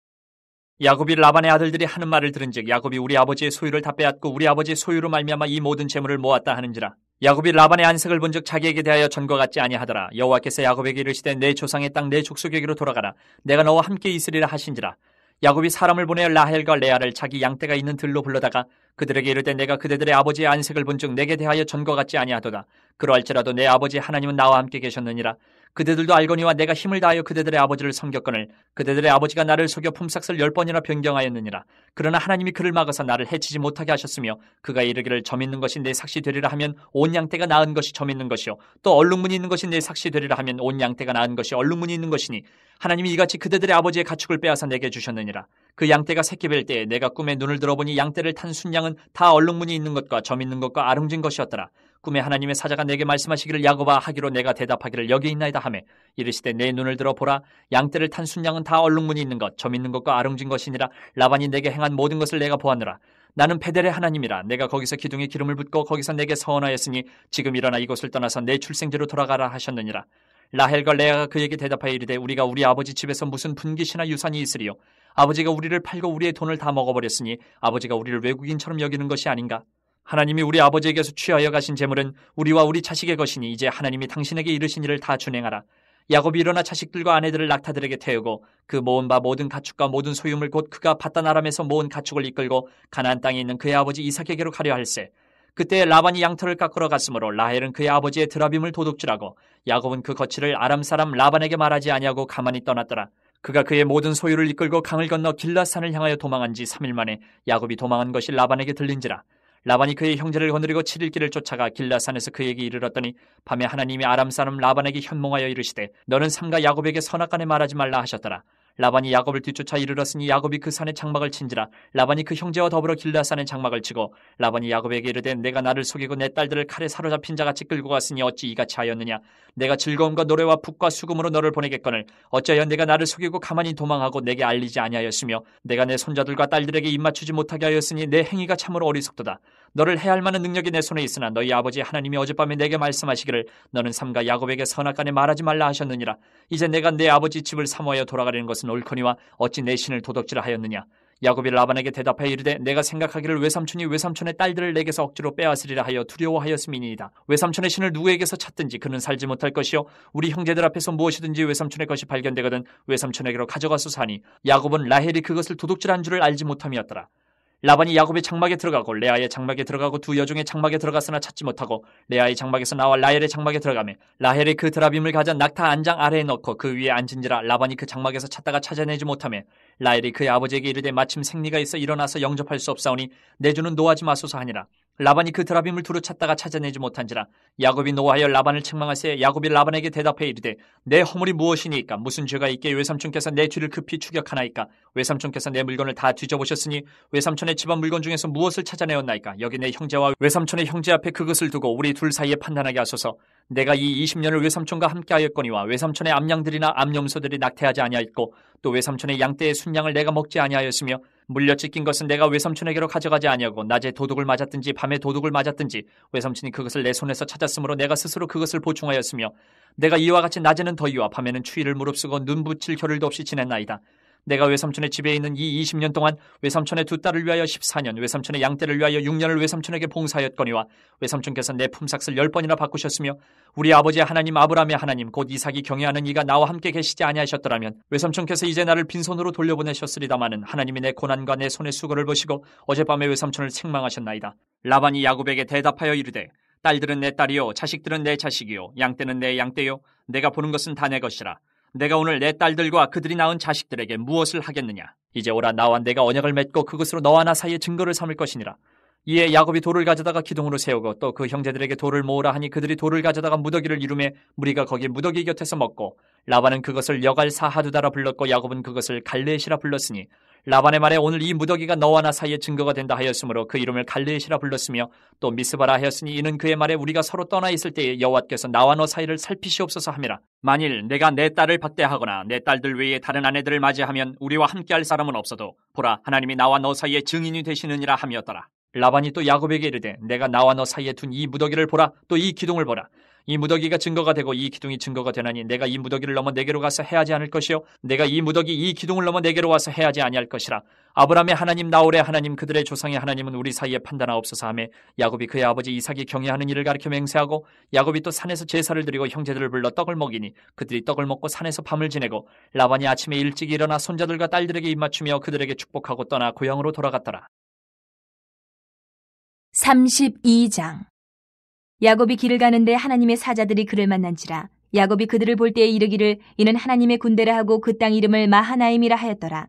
야곱이 라반의 아들들이 하는 말을 들은즉 야곱이 우리 아버지의 소유를 다 빼앗고 우리 아버지의 소유로 말미암아 이 모든 재물을 모았다 하는지라. 야곱이 라반의 안색을 본즉 자기에게 대하여 전과 같지 아니하더라. 여호와께서 야곱에게 이르시되 내 조상의 땅 내 족속에게로 돌아가라. 내가 너와 함께 있으리라 하신지라. 야곱이 사람을 보내어 라헬과 레아를 자기 양떼가 있는 들로 불러다가 그들에게 이르되 내가 그대들의 아버지의 안색을 본즉 내게 대하여 전과 같지 아니하도다. 그러할지라도 내 아버지 하나님은 나와 함께 계셨느니라. 그대들도 알거니와 내가 힘을 다하여 그대들의 아버지를 섬겼거늘 그대들의 아버지가 나를 속여 품삯을 10번이나 변경하였느니라. 그러나 하나님이 그를 막아서 나를 해치지 못하게 하셨으며 그가 이르기를 점 있는 것이 내 삭시 되리라 하면 온 양떼가 낳은 것이 점 있는 것이요 또 얼룩무늬 있는 것이 내 삭시 되리라 하면 온 양떼가 낳은 것이 얼룩무늬 있는 것이니 하나님이 이같이 그대들의 아버지의 가축을 빼앗아 내게 주셨느니라. 그 양떼가 새끼 뵐 때에 내가 꿈에 눈을 들어보니 양떼를 탄 순양은 다 얼룩무늬 있는 것과 점 있는 것과 아롱진 것이었더라. 꿈에 하나님의 사자가 내게 말씀하시기를 야곱아 하기로 내가 대답하기를 여기 있나이다 하매 이르시되 내 눈을 들어 보라. 양떼를 탄 순양은 다 얼룩무늬 있는 것 점 있는 것과 아롱진 것이니라. 라반이 내게 행한 모든 것을 내가 보았노라. 나는 베델의 하나님이라. 내가 거기서 기둥에 기름을 붓고 거기서 내게 서원하였으니 지금 일어나 이곳을 떠나서 내 출생지로 돌아가라 하셨느니라. 라헬과 레아가 그에게 대답하여 이르되 우리가 우리 아버지 집에서 무슨 분깃이나 유산이 있으리요. 아버지가 우리를 팔고 우리의 돈을 다 먹어버렸으니 아버지가 우리를 외국인처럼 여기는 것이 아닌가. 하나님이 우리 아버지에게서 취하여 가신 재물은 우리와 우리 자식의 것이니 이제 하나님이 당신에게 이르신 일을 다 준행하라. 야곱이 일어나 자식들과 아내들을 낙타들에게 태우고 그 모은 바 모든 가축과 모든 소유물 곧 그가 바단 아람에서 모은 가축을 이끌고 가나안 땅에 있는 그의 아버지 이삭에게로 가려 할세. 그때 라반이 양털을 깎으러 갔으므로 라헬은 그의 아버지의 드라빔을 도둑질하고 야곱은 그 거취를 아람 사람 라반에게 말하지 아니하고 가만히 떠났더라. 그가 그의 모든 소유를 이끌고 강을 건너 길라산을 향하여 도망한 지 3일 만에 야곱이 도망한 것이 라반에게 들린지라. 라반이 그의 형제를 거느리고 7일 길을 쫓아가 길라산에서 그에게 이르렀더니 밤에 하나님이 아람 사람 라반에게 현몽하여 이르시되 너는 삼가 야곱에게 선악간에 말하지 말라 하셨더라. 라반이 야곱을 뒤쫓아 이르렀으니 야곱이 그 산에 장막을 친지라. 라반이 그 형제와 더불어 길르앗산에 장막을 치고 라반이 야곱에게 이르되 내가 나를 속이고 내 딸들을 칼에 사로잡힌 자같이 끌고 갔으니 어찌 이같이 하였느냐. 내가 즐거움과 노래와 북과 수금으로 너를 보내겠거늘 어찌하여 내가 나를 속이고 가만히 도망하고 내게 알리지 아니하였으며 내가 내 손자들과 딸들에게 입맞추지 못하게 하였으니 내 행위가 참으로 어리석도다. 너를 해할 만한 능력이 내 손에 있으나 너희 아버지 하나님이 어젯밤에 내게 말씀하시기를 너는 삼가 야곱에게 선악간에 말하지 말라 하셨느니라. 이제 내가 내 아버지 집을 사모하여 돌아가려는 것은 옳거니와 어찌 내 신을 도덕질을 하였느냐. 야곱이 라반에게 대답하여 이르되 내가 생각하기를 외삼촌이 외삼촌의 딸들을 내게서 억지로 빼앗으리라 하여 두려워하였음이니이다. 외삼촌의 신을 누구에게서 찾든지 그는 살지 못할 것이요 우리 형제들 앞에서 무엇이든지 외삼촌의 것이 발견되거든 외삼촌에게로 가져가소서 하니 야곱은 라헬이 그것을 도둑질한 줄을 알지 못함이었더라. 라반이 야곱의 장막에 들어가고 레아의 장막에 들어가고 두 여종의 장막에 들어갔으나 찾지 못하고 레아의 장막에서 나와 라헬의 장막에 들어가매 라헬이 그 드라빔을 가져 낙타 안장 아래에 넣고 그 위에 앉은지라. 라반이 그 장막에서 찾다가 찾아내지 못하매 라헬이 그의 아버지에게 이르되 마침 생리가 있어 일어나서 영접할 수 없사오니 내 주는 노하지 마소서 하니라. 라반이 그 드라빔을 두루 찾다가 찾아내지 못한지라. 야곱이 노하여 라반을 책망하세 야곱이 라반에게 대답해 이르되 내 허물이 무엇이니까 무슨 죄가 있게 외삼촌께서 내 뒤를 급히 추격하나이까. 외삼촌께서 내 물건을 다 뒤져보셨으니 외삼촌의 집안 물건 중에서 무엇을 찾아내었나이까. 여기 내 형제와 외삼촌의 형제 앞에 그것을 두고 우리 둘 사이에 판단하게 하소서. 내가 이 20년을 외삼촌과 함께하였거니와 외삼촌의 암양들이나 암염소들이 낙태하지 아니하였고 또 외삼촌의 양떼의 순양을 내가 먹지 아니하였으며 물려 찢긴 것은 내가 외삼촌에게로 가져가지 아니하고 낮에 도둑을 맞았든지 밤에 도둑을 맞았든지 외삼촌이 그것을 내 손에서 찾았으므로 내가 스스로 그것을 보충하였으며 내가 이와 같이 낮에는 더위와 밤에는 추위를 무릅쓰고 눈 붙일 겨를도 없이 지냈나이다. 내가 외삼촌의 집에 있는 이 20년 동안 외삼촌의 두 딸을 위하여 14년 외삼촌의 양떼를 위하여 6년을 외삼촌에게 봉사하였거니와 외삼촌께서 내 품삯을 10번이나 바꾸셨으며 우리 아버지 하나님 아브라함의 하나님 곧 이삭이 경외하는 이가 나와 함께 계시지 아니하셨더라면 외삼촌께서 이제 나를 빈손으로 돌려보내셨으리다마는 하나님이 내 고난과 내 손의 수고를 보시고 어젯밤에 외삼촌을 책망하셨나이다. 라반이 야곱에게 대답하여 이르되 딸들은 내 딸이요 자식들은 내 자식이요 양떼는 내 양떼요 내가 보는 것은 다 내 것이라. 내가 오늘 내 딸들과 그들이 낳은 자식들에게 무엇을 하겠느냐. 이제 오라 나와 내가 언약을 맺고 그것으로 너와 나 사이에 증거를 삼을 것이니라. 이에 야곱이 돌을 가져다가 기둥으로 세우고 또 그 형제들에게 돌을 모으라 하니 그들이 돌을 가져다가 무더기를 이루매 무리가 거기 무더기 곁에서 먹고 라반은 그것을 여갈 사하두다라 불렀고 야곱은 그것을 갈레시라 불렀으니 라반의 말에 오늘 이 무더기가 너와 나 사이에 증거가 된다 하였으므로 그 이름을 갈레시라 불렀으며 또 미스바라 하였으니 이는 그의 말에 우리가 서로 떠나 있을 때에 여호와께서 나와 너 사이를 살피시옵소서 함이라. 만일 내가 내 딸을 박대하거나 내 딸들 외에 다른 아내들을 맞이하면 우리와 함께할 사람은 없어도 보라 하나님이 나와 너 사이에 증인이 되시느니라 함이었더라. 라반이 또 야곱에게 이르되 내가 나와 너 사이에 둔 이 무더기를 보라 또 이 기둥을 보라. 이 무더기가 증거가 되고 이 기둥이 증거가 되나니 내가 이 무더기를 넘어 내게로 가서 해하지 않을 것이요 내가 이 무더기 이 기둥을 넘어 내게로 와서 해하지 아니할 것이라. 아브라함의 하나님 나홀의 하나님 그들의 조상의 하나님은 우리 사이에 판단하옵소서 하며 야곱이 그의 아버지 이삭이 경외하는 일을 가리켜 맹세하고 야곱이 또 산에서 제사를 드리고 형제들을 불러 떡을 먹이니 그들이 떡을 먹고 산에서 밤을 지내고 라반이 아침에 일찍 일어나 손자들과 딸들에게 입맞추며 그들에게 축복하고 떠나 고향으로 돌아갔더라. 32장. 야곱이 길을 가는데 하나님의 사자들이 그를 만난지라. 야곱이 그들을 볼 때에 이르기를 이는 하나님의 군대라 하고 그 땅 이름을 마하나임이라 하였더라.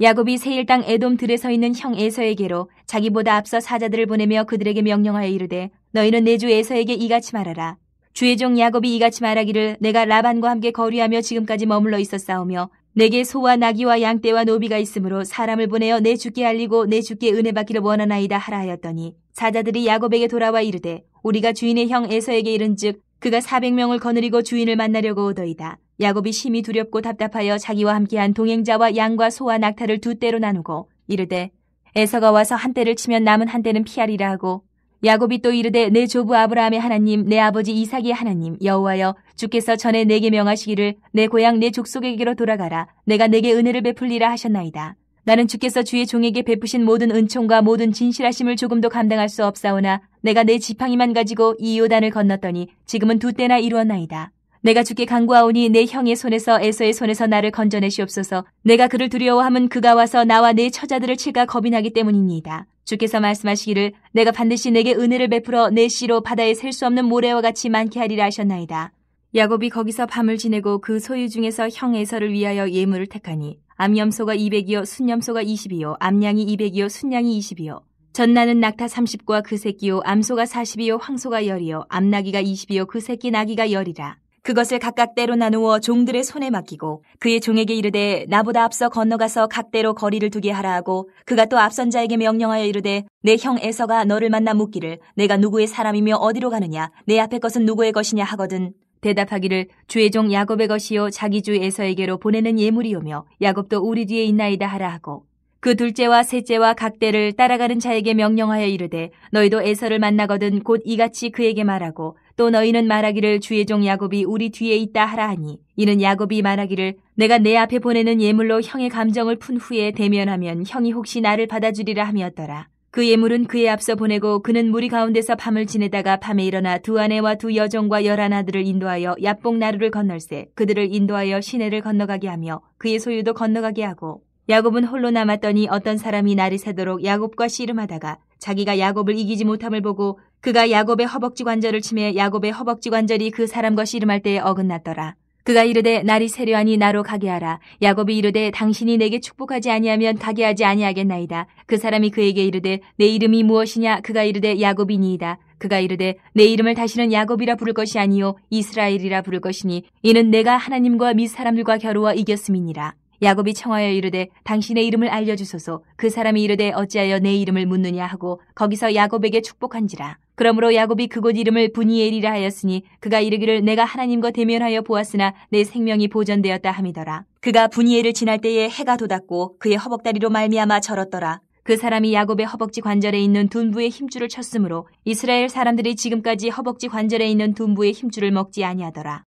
야곱이 세일 땅 에돔 들에 서 있는 형 에서에게로 자기보다 앞서 사자들을 보내며 그들에게 명령하여 이르되 너희는 내 주 에서에게 이같이 말하라. 주의 종 야곱이 이같이 말하기를 내가 라반과 함께 거류하며 지금까지 머물러 있었사오며 내게 소와 나귀와 양떼와 노비가 있으므로 사람을 보내어 내 주께 알리고 내 주께 은혜 받기를 원하나이다 하라 하였더니 사자들이 야곱에게 돌아와 이르되 우리가 주인의 형 에서에게 이른즉 그가 400명을 거느리고 주인을 만나려고 오더이다. 야곱이 심히 두렵고 답답하여 자기와 함께한 동행자와 양과 소와 낙타를 두 떼로 나누고 이르되 에서가 와서 한 떼를 치면 남은 한 떼는 피하리라 하고 야곱이 또 이르되 내 조부 아브라함의 하나님 내 아버지 이삭의 하나님 여호와여 주께서 전에 내게 명하시기를 내 고향 내 족속에게로 돌아가라 내가 내게 은혜를 베풀리라 하셨나이다. 나는 주께서 주의 종에게 베푸신 모든 은총과 모든 진실하심을 조금도 감당할 수 없사오나 내가 내 지팡이만 가지고 이 요단을 건넜더니 지금은 두 때나 이루었나이다. 내가 주께 간구하오니 내 형의 손에서 에서의 손에서 나를 건져내시옵소서. 내가 그를 두려워함은 그가 와서 나와 내 처자들을 칠까 겁이 나기 때문이니이다. 주께서 말씀하시기를 내가 반드시 내게 은혜를 베풀어 내 씨로 바다에 셀 수 없는 모래와 같이 많게 하리라 하셨나이다. 야곱이 거기서 밤을 지내고 그 소유 중에서 형 에서를 위하여 예물을 택하니 암염소가 200이요 순염소가 20이요 암양이 200이요 순양이 20이요 전나는 낙타 30과 그 새끼요 암소가 40이요 황소가 10이요 암나귀가 20이요 그 새끼 나귀가 10이라. 그것을 각각 때로 나누어 종들의 손에 맡기고 그의 종에게 이르되 나보다 앞서 건너가서 각대로 거리를 두게 하라 하고 그가 또 앞선 자에게 명령하여 이르되 내 형 에서가 너를 만나 묻기를 내가 누구의 사람이며 어디로 가느냐 내 앞에 것은 누구의 것이냐 하거든 대답하기를 주의 종 야곱의 것이요 자기 주 에서에게로 보내는 예물이오며 야곱도 우리 뒤에 있나이다 하라 하고 그 둘째와 셋째와 각대를 따라가는 자에게 명령하여 이르되 너희도 에서를 만나거든 곧 이같이 그에게 말하고 또 너희는 말하기를 주의 종 야곱이 우리 뒤에 있다 하라 하니 이는 야곱이 말하기를 내가 내 앞에 보내는 예물로 형의 감정을 푼 후에 대면하면 형이 혹시 나를 받아주리라 함이었더라. 그 예물은 그의 앞서 보내고 그는 무리 가운데서 밤을 지내다가 밤에 일어나 두 아내와 두 여종과 11아들을 인도하여 야복 나루를 건널세 그들을 인도하여 시내를 건너가게 하며 그의 소유도 건너가게 하고 야곱은 홀로 남았더니 어떤 사람이 날이 새도록 야곱과 씨름하다가 자기가 야곱을 이기지 못함을 보고 그가 야곱의 허벅지 관절을 치매 야곱의 허벅지 관절이 그 사람과 씨름할 때에 어긋났더라. 그가 이르되 날이 새려하니 나로 가게 하라. 야곱이 이르되 당신이 내게 축복하지 아니하면 가게 하지 아니하겠나이다. 그 사람이 그에게 이르되 내 이름이 무엇이냐? 그가 이르되 야곱이니이다. 그가 이르되 내 이름을 다시는 야곱이라 부를 것이 아니요 이스라엘이라 부를 것이니 이는 내가 하나님과 및 사람들과 겨루어 이겼음이니라. 야곱이 청하여 이르되 당신의 이름을 알려주소서. 그 사람이 이르되 어찌하여 내 이름을 묻느냐 하고 거기서 야곱에게 축복한지라. 그러므로 야곱이 그곳 이름을 브니엘이라 하였으니 그가 이르기를 내가 하나님과 대면하여 보았으나 내 생명이 보존되었다 함이더라. 그가 브니엘을 지날 때에 해가 돋았고 그의 허벅다리로 말미암아 절었더라. 그 사람이 야곱의 허벅지 관절에 있는 둔부의 힘줄을 쳤으므로 이스라엘 사람들이 지금까지 허벅지 관절에 있는 둔부의 힘줄을 먹지 아니하더라.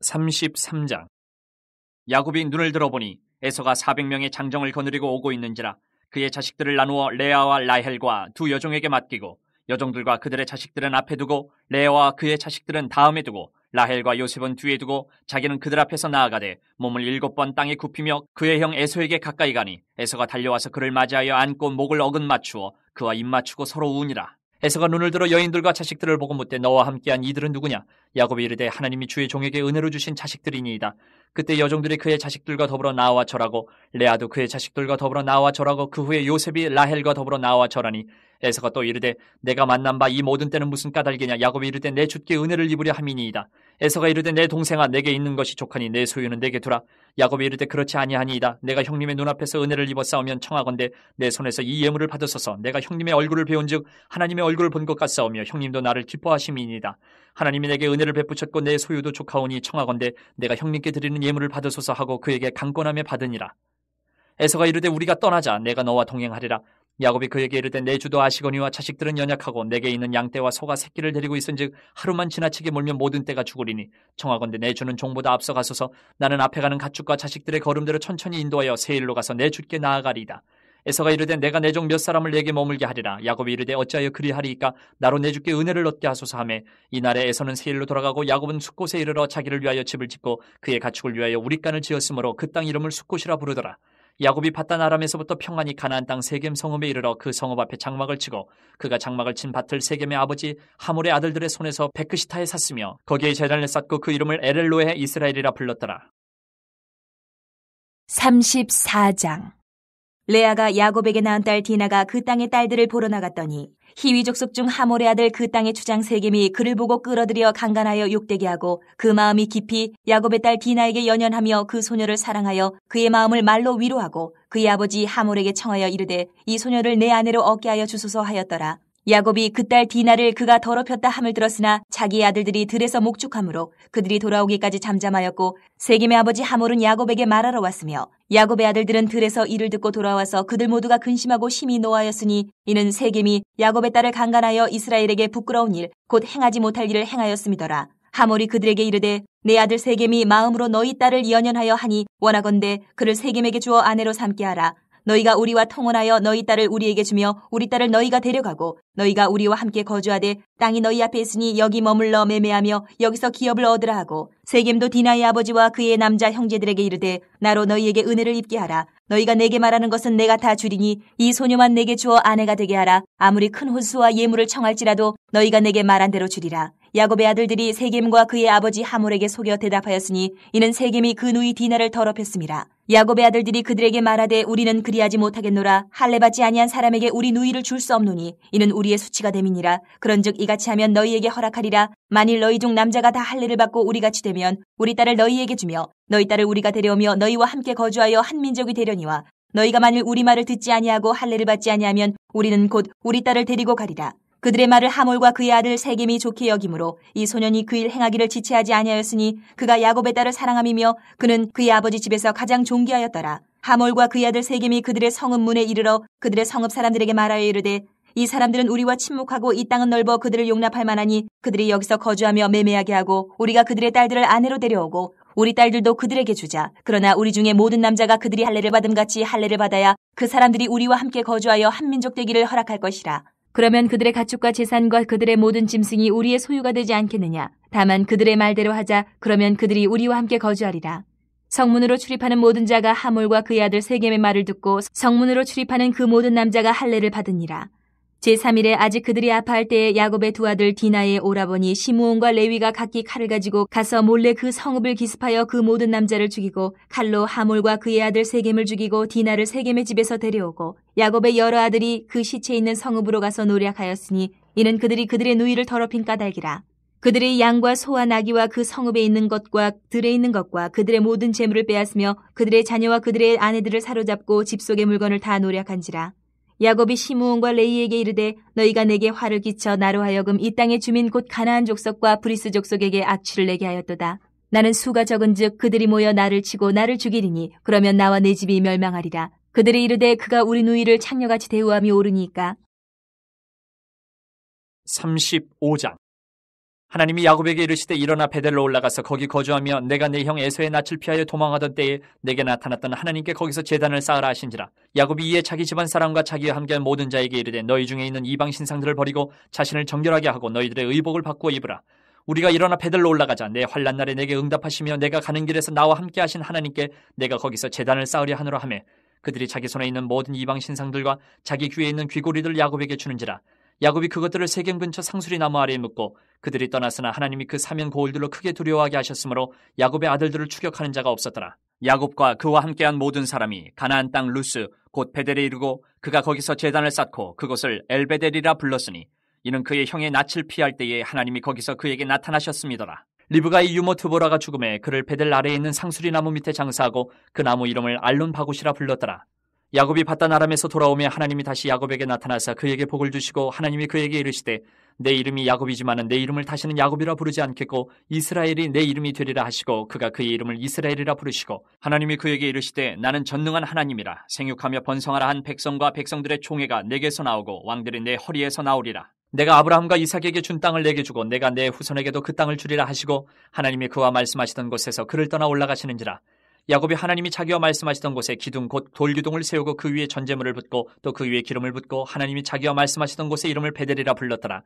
33장 야곱이 눈을 들어보니 에서가 400명의 장정을 거느리고 오고 있는지라 그의 자식들을 나누어 레아와 라헬과 두 여종에게 맡기고 여종들과 그들의 자식들은 앞에 두고 레아와 그의 자식들은 다음에 두고 라헬과 요셉은 뒤에 두고 자기는 그들 앞에서 나아가되 몸을 7번 땅에 굽히며 그의 형 에서에게 가까이 가니 에서가 달려와서 그를 맞이하여 안고 목을 어긋 맞추어 그와 입 맞추고 서로 우니라. 에서가 눈을 들어 여인들과 자식들을 보고 묻되 너와 함께한 이들은 누구냐? 야곱이 이르되 하나님이 주의 종에게 은혜로 주신 자식들이니이다. 그때 여종들이 그의 자식들과 더불어 나와 절하고 레아도 그의 자식들과 더불어 나와 절하고 그 후에 요셉이 라헬과 더불어 나와 절하니 에서가 또 이르되 내가 만난 바 이 모든 때는 무슨 까닭이냐? 야곱이 이르되 내 주께 은혜를 입으려 함이니이다. 에서가 이르되 내 동생아 내게 있는 것이 족하니 내 소유는 내게 두라. 야곱이 이르되 그렇지 아니하니이다. 내가 형님의 눈앞에서 은혜를 입어 싸우면 청하건대 내 손에서 이 예물을 받으소서. 내가 형님의 얼굴을 배운즉 하나님의 얼굴을 본 것 같사오며 형님도 나를 기뻐하심이니이다. 하나님이 내게 은혜를 베푸셨고 내 소유도 족하오니 청하건대 내가 형님께 드리는 예물을 받으소서 하고 그에게 강권하며 받으니라. 에서가 이르되 우리가 떠나자. 내가 너와 동행하리라. 야곱이 그에게 이르되 내 주도 아시거니와 자식들은 연약하고 내게 있는 양떼와 소가 새끼를 데리고 있은즉 하루만 지나치게 몰면 모든 떼가 죽으리니 청하건대 내 주는 종보다 앞서가소서. 나는 앞에 가는 가축과 자식들의 걸음대로 천천히 인도하여 세일로 가서 내 주께 나아가리이다. 에서가 이르되 내가 내 종 몇 사람을 내게 머물게 하리라. 야곱이 이르되 어찌하여 그리하리이까? 나로 내 주께 은혜를 얻게 하소서 하매 이날에 에서는 세일로 돌아가고 야곱은 숫곳에 이르러 자기를 위하여 집을 짓고 그의 가축을 위하여 우릿간을 지었으므로 그 땅 이름을 숫곳이라 부르더라. 야곱이 밧단 아람에서부터 평안히 가나안 땅 세겜 성읍에 이르러 그 성읍 앞에 장막을 치고 그가 장막을 친 밭을 세겜의 아버지 하몰의 아들들의 손에서 베크시타에 샀으며 거기에 제단을 쌓고 그 이름을 에렐로에 이스라엘이라 불렀더라. 34장 레아가 야곱에게 낳은 딸 디나가 그 땅의 딸들을 보러 나갔더니 히위 족속 중 하몰의 아들 그 땅의 주장 세겜이 그를 보고 끌어들여 강간하여 욕되게 하고 그 마음이 깊이 야곱의 딸 디나에게 연연하며 그 소녀를 사랑하여 그의 마음을 말로 위로하고 그의 아버지 하몰에게 청하여 이르되 이 소녀를 내 아내로 얻게 하여 주소서 하였더라. 야곱이 그 딸 디나를 그가 더럽혔다 함을 들었으나 자기의 아들들이 들에서 목축함으로 그들이 돌아오기까지 잠잠하였고 세겜의 아버지 하몰은 야곱에게 말하러 왔으며 야곱의 아들들은 들에서 이를 듣고 돌아와서 그들 모두가 근심하고 심히 노하였으니 이는 세겜이 야곱의 딸을 강간하여 이스라엘에게 부끄러운 일 곧 행하지 못할 일을 행하였음이더라. 하몰이 그들에게 이르되 내 아들 세겜이 마음으로 너희 딸을 연연하여 하니 원하건대 그를 세겜에게 주어 아내로 삼게 하라. 너희가 우리와 통혼하여 너희 딸을 우리에게 주며 우리 딸을 너희가 데려가고 너희가 우리와 함께 거주하되 땅이 너희 앞에 있으니 여기 머물러 매매하며 여기서 기업을 얻으라 하고 세겜도 디나의 아버지와 그의 남자 형제들에게 이르되 나로 너희에게 은혜를 입게 하라. 너희가 내게 말하는 것은 내가 다 주리니 이 소녀만 내게 주어 아내가 되게 하라. 아무리 큰 혼수와 예물을 청할지라도 너희가 내게 말한 대로 주리라. 야곱의 아들들이 세겜과 그의 아버지 하몰에게 속여 대답하였으니 이는 세겜이 그 누이 디나를 더럽혔음이라. 야곱의 아들들이 그들에게 말하되 우리는 그리하지 못하겠노라. 할례받지 아니한 사람에게 우리 누이를 줄 수 없노니 이는 우리의 수치가 됨이니라. 그런즉 이같이 하면 너희에게 허락하리라. 만일 너희 중 남자가 다 할례를 받고 우리같이 되면 우리 딸을 너희에게 주며 너희 딸을 우리가 데려오며 너희와 함께 거주하여 한 민족이 되려니와 너희가 만일 우리 말을 듣지 아니하고 할례를 받지 아니하면 우리는 곧 우리 딸을 데리고 가리라. 그들의 말을 하몰과 그의 아들 세겜이 좋게 여기므로 이 소년이 그 일 행하기를 지체하지 아니하였으니 그가 야곱의 딸을 사랑함이며 그는 그의 아버지 집에서 가장 존귀하였더라. 하몰과 그의 아들 세겜이 그들의 성읍 문에 이르러 그들의 성읍 사람들에게 말하여 이르되 이 사람들은 우리와 친목하고 이 땅은 넓어 그들을 용납할 만하니 그들이 여기서 거주하며 매매하게 하고 우리가 그들의 딸들을 아내로 데려오고 우리 딸들도 그들에게 주자. 그러나 우리 중에 모든 남자가 그들이 할례를 받음같이 할례를 받아야 그 사람들이 우리와 함께 거주하여 한 민족 되기를 허락할 것이라. 그러면 그들의 가축과 재산과 그들의 모든 짐승이 우리의 소유가 되지 않겠느냐. 다만 그들의 말대로 하자. 그러면 그들이 우리와 함께 거주하리라. 성문으로 출입하는 모든 자가 하몰과 그의 아들 세겜의 말을 듣고 성문으로 출입하는 그 모든 남자가 할례를 받으니라. 제3일에 아직 그들이 아파할 때에 야곱의 두 아들 디나의 오라버니 시므온과 레위가 각기 칼을 가지고 가서 몰래 그 성읍을 기습하여 그 모든 남자를 죽이고 칼로 하몰과 그의 아들 세겜을 죽이고 디나를 세겜의 집에서 데려오고 야곱의 여러 아들이 그 시체 있는 성읍으로 가서 노략하였으니 이는 그들이 그들의 누이를 더럽힌 까닭이라. 그들의 양과 소와 나귀와 그 성읍에 있는 것과 들에 있는 것과 그들의 모든 재물을 빼앗으며 그들의 자녀와 그들의 아내들을 사로잡고 집 속의 물건을 다 노략한지라. 야곱이 시므온과 레이에게 이르되 너희가 내게 화를 끼쳐 나로 하여금 이 땅의 주민 곧 가나안 족속과 브리스 족속에게 악취를 내게 하였도다. 나는 수가 적은즉 그들이 모여 나를 치고 나를 죽이리니 그러면 나와 내 집이 멸망하리라. 그들이 이르되 그가 우리 누이를 창녀같이 대우함이 옳으니까. 35장. 하나님이 야곱에게 이르시되 일어나 베델로 올라가서 거기 거주하며 내가 내 형 에서의 낯을 피하여 도망하던 때에 내게 나타났던 하나님께 거기서 제단을 쌓으라 하신지라. 야곱이 이에 자기 집안 사람과 자기와 함께한 모든 자에게 이르되 너희 중에 있는 이방 신상들을 버리고 자신을 정결하게 하고 너희들의 의복을 바꾸어 입으라. 우리가 일어나 베델로 올라가자. 내 환난 날에 내게 응답하시며 내가 가는 길에서 나와 함께 하신 하나님께 내가 거기서 제단을 쌓으려 하노라 하매 그들이 자기 손에 있는 모든 이방 신상들과 자기 귀에 있는 귀고리들 야곱에게 주는지라. 야곱이 그것들을 세겜 근처 상수리 나무 아래에 묻고 그들이 떠났으나 하나님이 그 사면 고울들로 크게 두려워하게 하셨으므로 야곱의 아들들을 추격하는 자가 없었더라. 야곱과 그와 함께한 모든 사람이 가나안 땅 루스 곧 베델에 이르고 그가 거기서 제단을 쌓고 그곳을 엘베델이라 불렀으니 이는 그의 형의 낯을 피할 때에 하나님이 거기서 그에게 나타나셨음이더라. 리브가의 유모 드보라가 죽음에 그를 베델 아래에 있는 상수리 나무 밑에 장사하고 그 나무 이름을 알론 바굿이라 불렀더라. 야곱이 바단 아람에서 돌아오며 하나님이 다시 야곱에게 나타나사 그에게 복을 주시고 하나님이 그에게 이르시되 내 이름이 야곱이지만은 내 이름을 다시는 야곱이라 부르지 않겠고 이스라엘이 내 이름이 되리라 하시고 그가 그의 이름을 이스라엘이라 부르시고 하나님이 그에게 이르시되 나는 전능한 하나님이라. 생육하며 번성하라 한 백성과 백성들의 총회가 내게서 나오고 왕들이 내 허리에서 나오리라. 내가 아브라함과 이삭에게 준 땅을 내게 주고 내가 내 후손에게도 그 땅을 주리라 하시고 하나님이 그와 말씀하시던 곳에서 그를 떠나 올라가시는지라. 야곱이 하나님이 자기와 말씀하시던 곳에 기둥 곧 돌기둥을 세우고 그 위에 전제물을 붓고 또 그 위에 기름을 붓고 하나님이 자기와 말씀하시던 곳에 이름을 베델이라 불렀더라.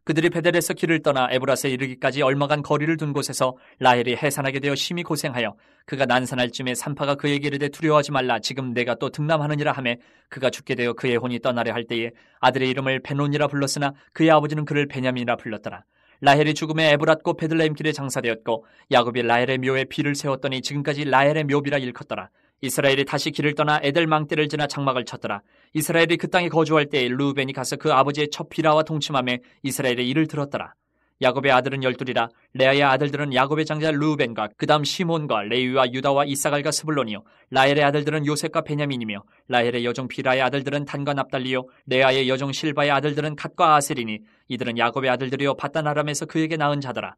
그들이 베델에서 길을 떠나 에브라스에 이르기까지 얼마간 거리를 둔 곳에서 라헬이 해산하게 되어 심히 고생하여 그가 난산할 쯤에 산파가 그에게 이르되 두려워하지 말라. 지금 내가 또 등남하느니라 하매 그가 죽게 되어 그의 혼이 떠나려 할 때에 아들의 이름을 베논이라 불렀으나 그의 아버지는 그를 베냐민이라 불렀더라. 라헬이 죽음에 에브랏 곧 베들레헴 길에 장사되었고 야곱이 라헬의 묘에 비를 세웠더니 지금까지 라헬의 묘비라 일컫더라. 이스라엘이 다시 길을 떠나 에델 망대를 지나 장막을 쳤더라. 이스라엘이 그 땅에 거주할 때에 르우벤이 가서 그 아버지의 첫 비라와 동침하며 이스라엘의 일을 들었더라. 야곱의 아들은 12이라. 레아의 아들들은 야곱의 장자 르우벤과 그 다음 시몬과 레위와 유다와 이사갈과 스불론이요. 라헬의 아들들은 요셉과 베냐민이며 라헬의 여종 비라의 아들들은 단과 납달리요. 레아의 여종 실바의 아들들은 갓과 아셀이니 이들은 야곱의 아들들이요 바단 아람에서 그에게 낳은 자더라.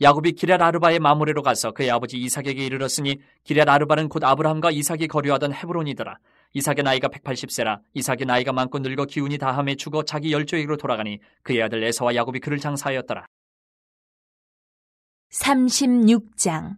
야곱이 기럇 아르바의 마므레로 가서 그의 아버지 이삭에게 이르렀으니 기럇 아르바는 곧 아브라함과 이삭이 거류하던 헤브론이더라. 이삭의 나이가 180세라. 이삭의 나이가 많고 늙어 기운이 다함에 죽어 자기 열조에게로 돌아가니 그의 아들 에서와 야곱이 그를 장사하였더라. 36장.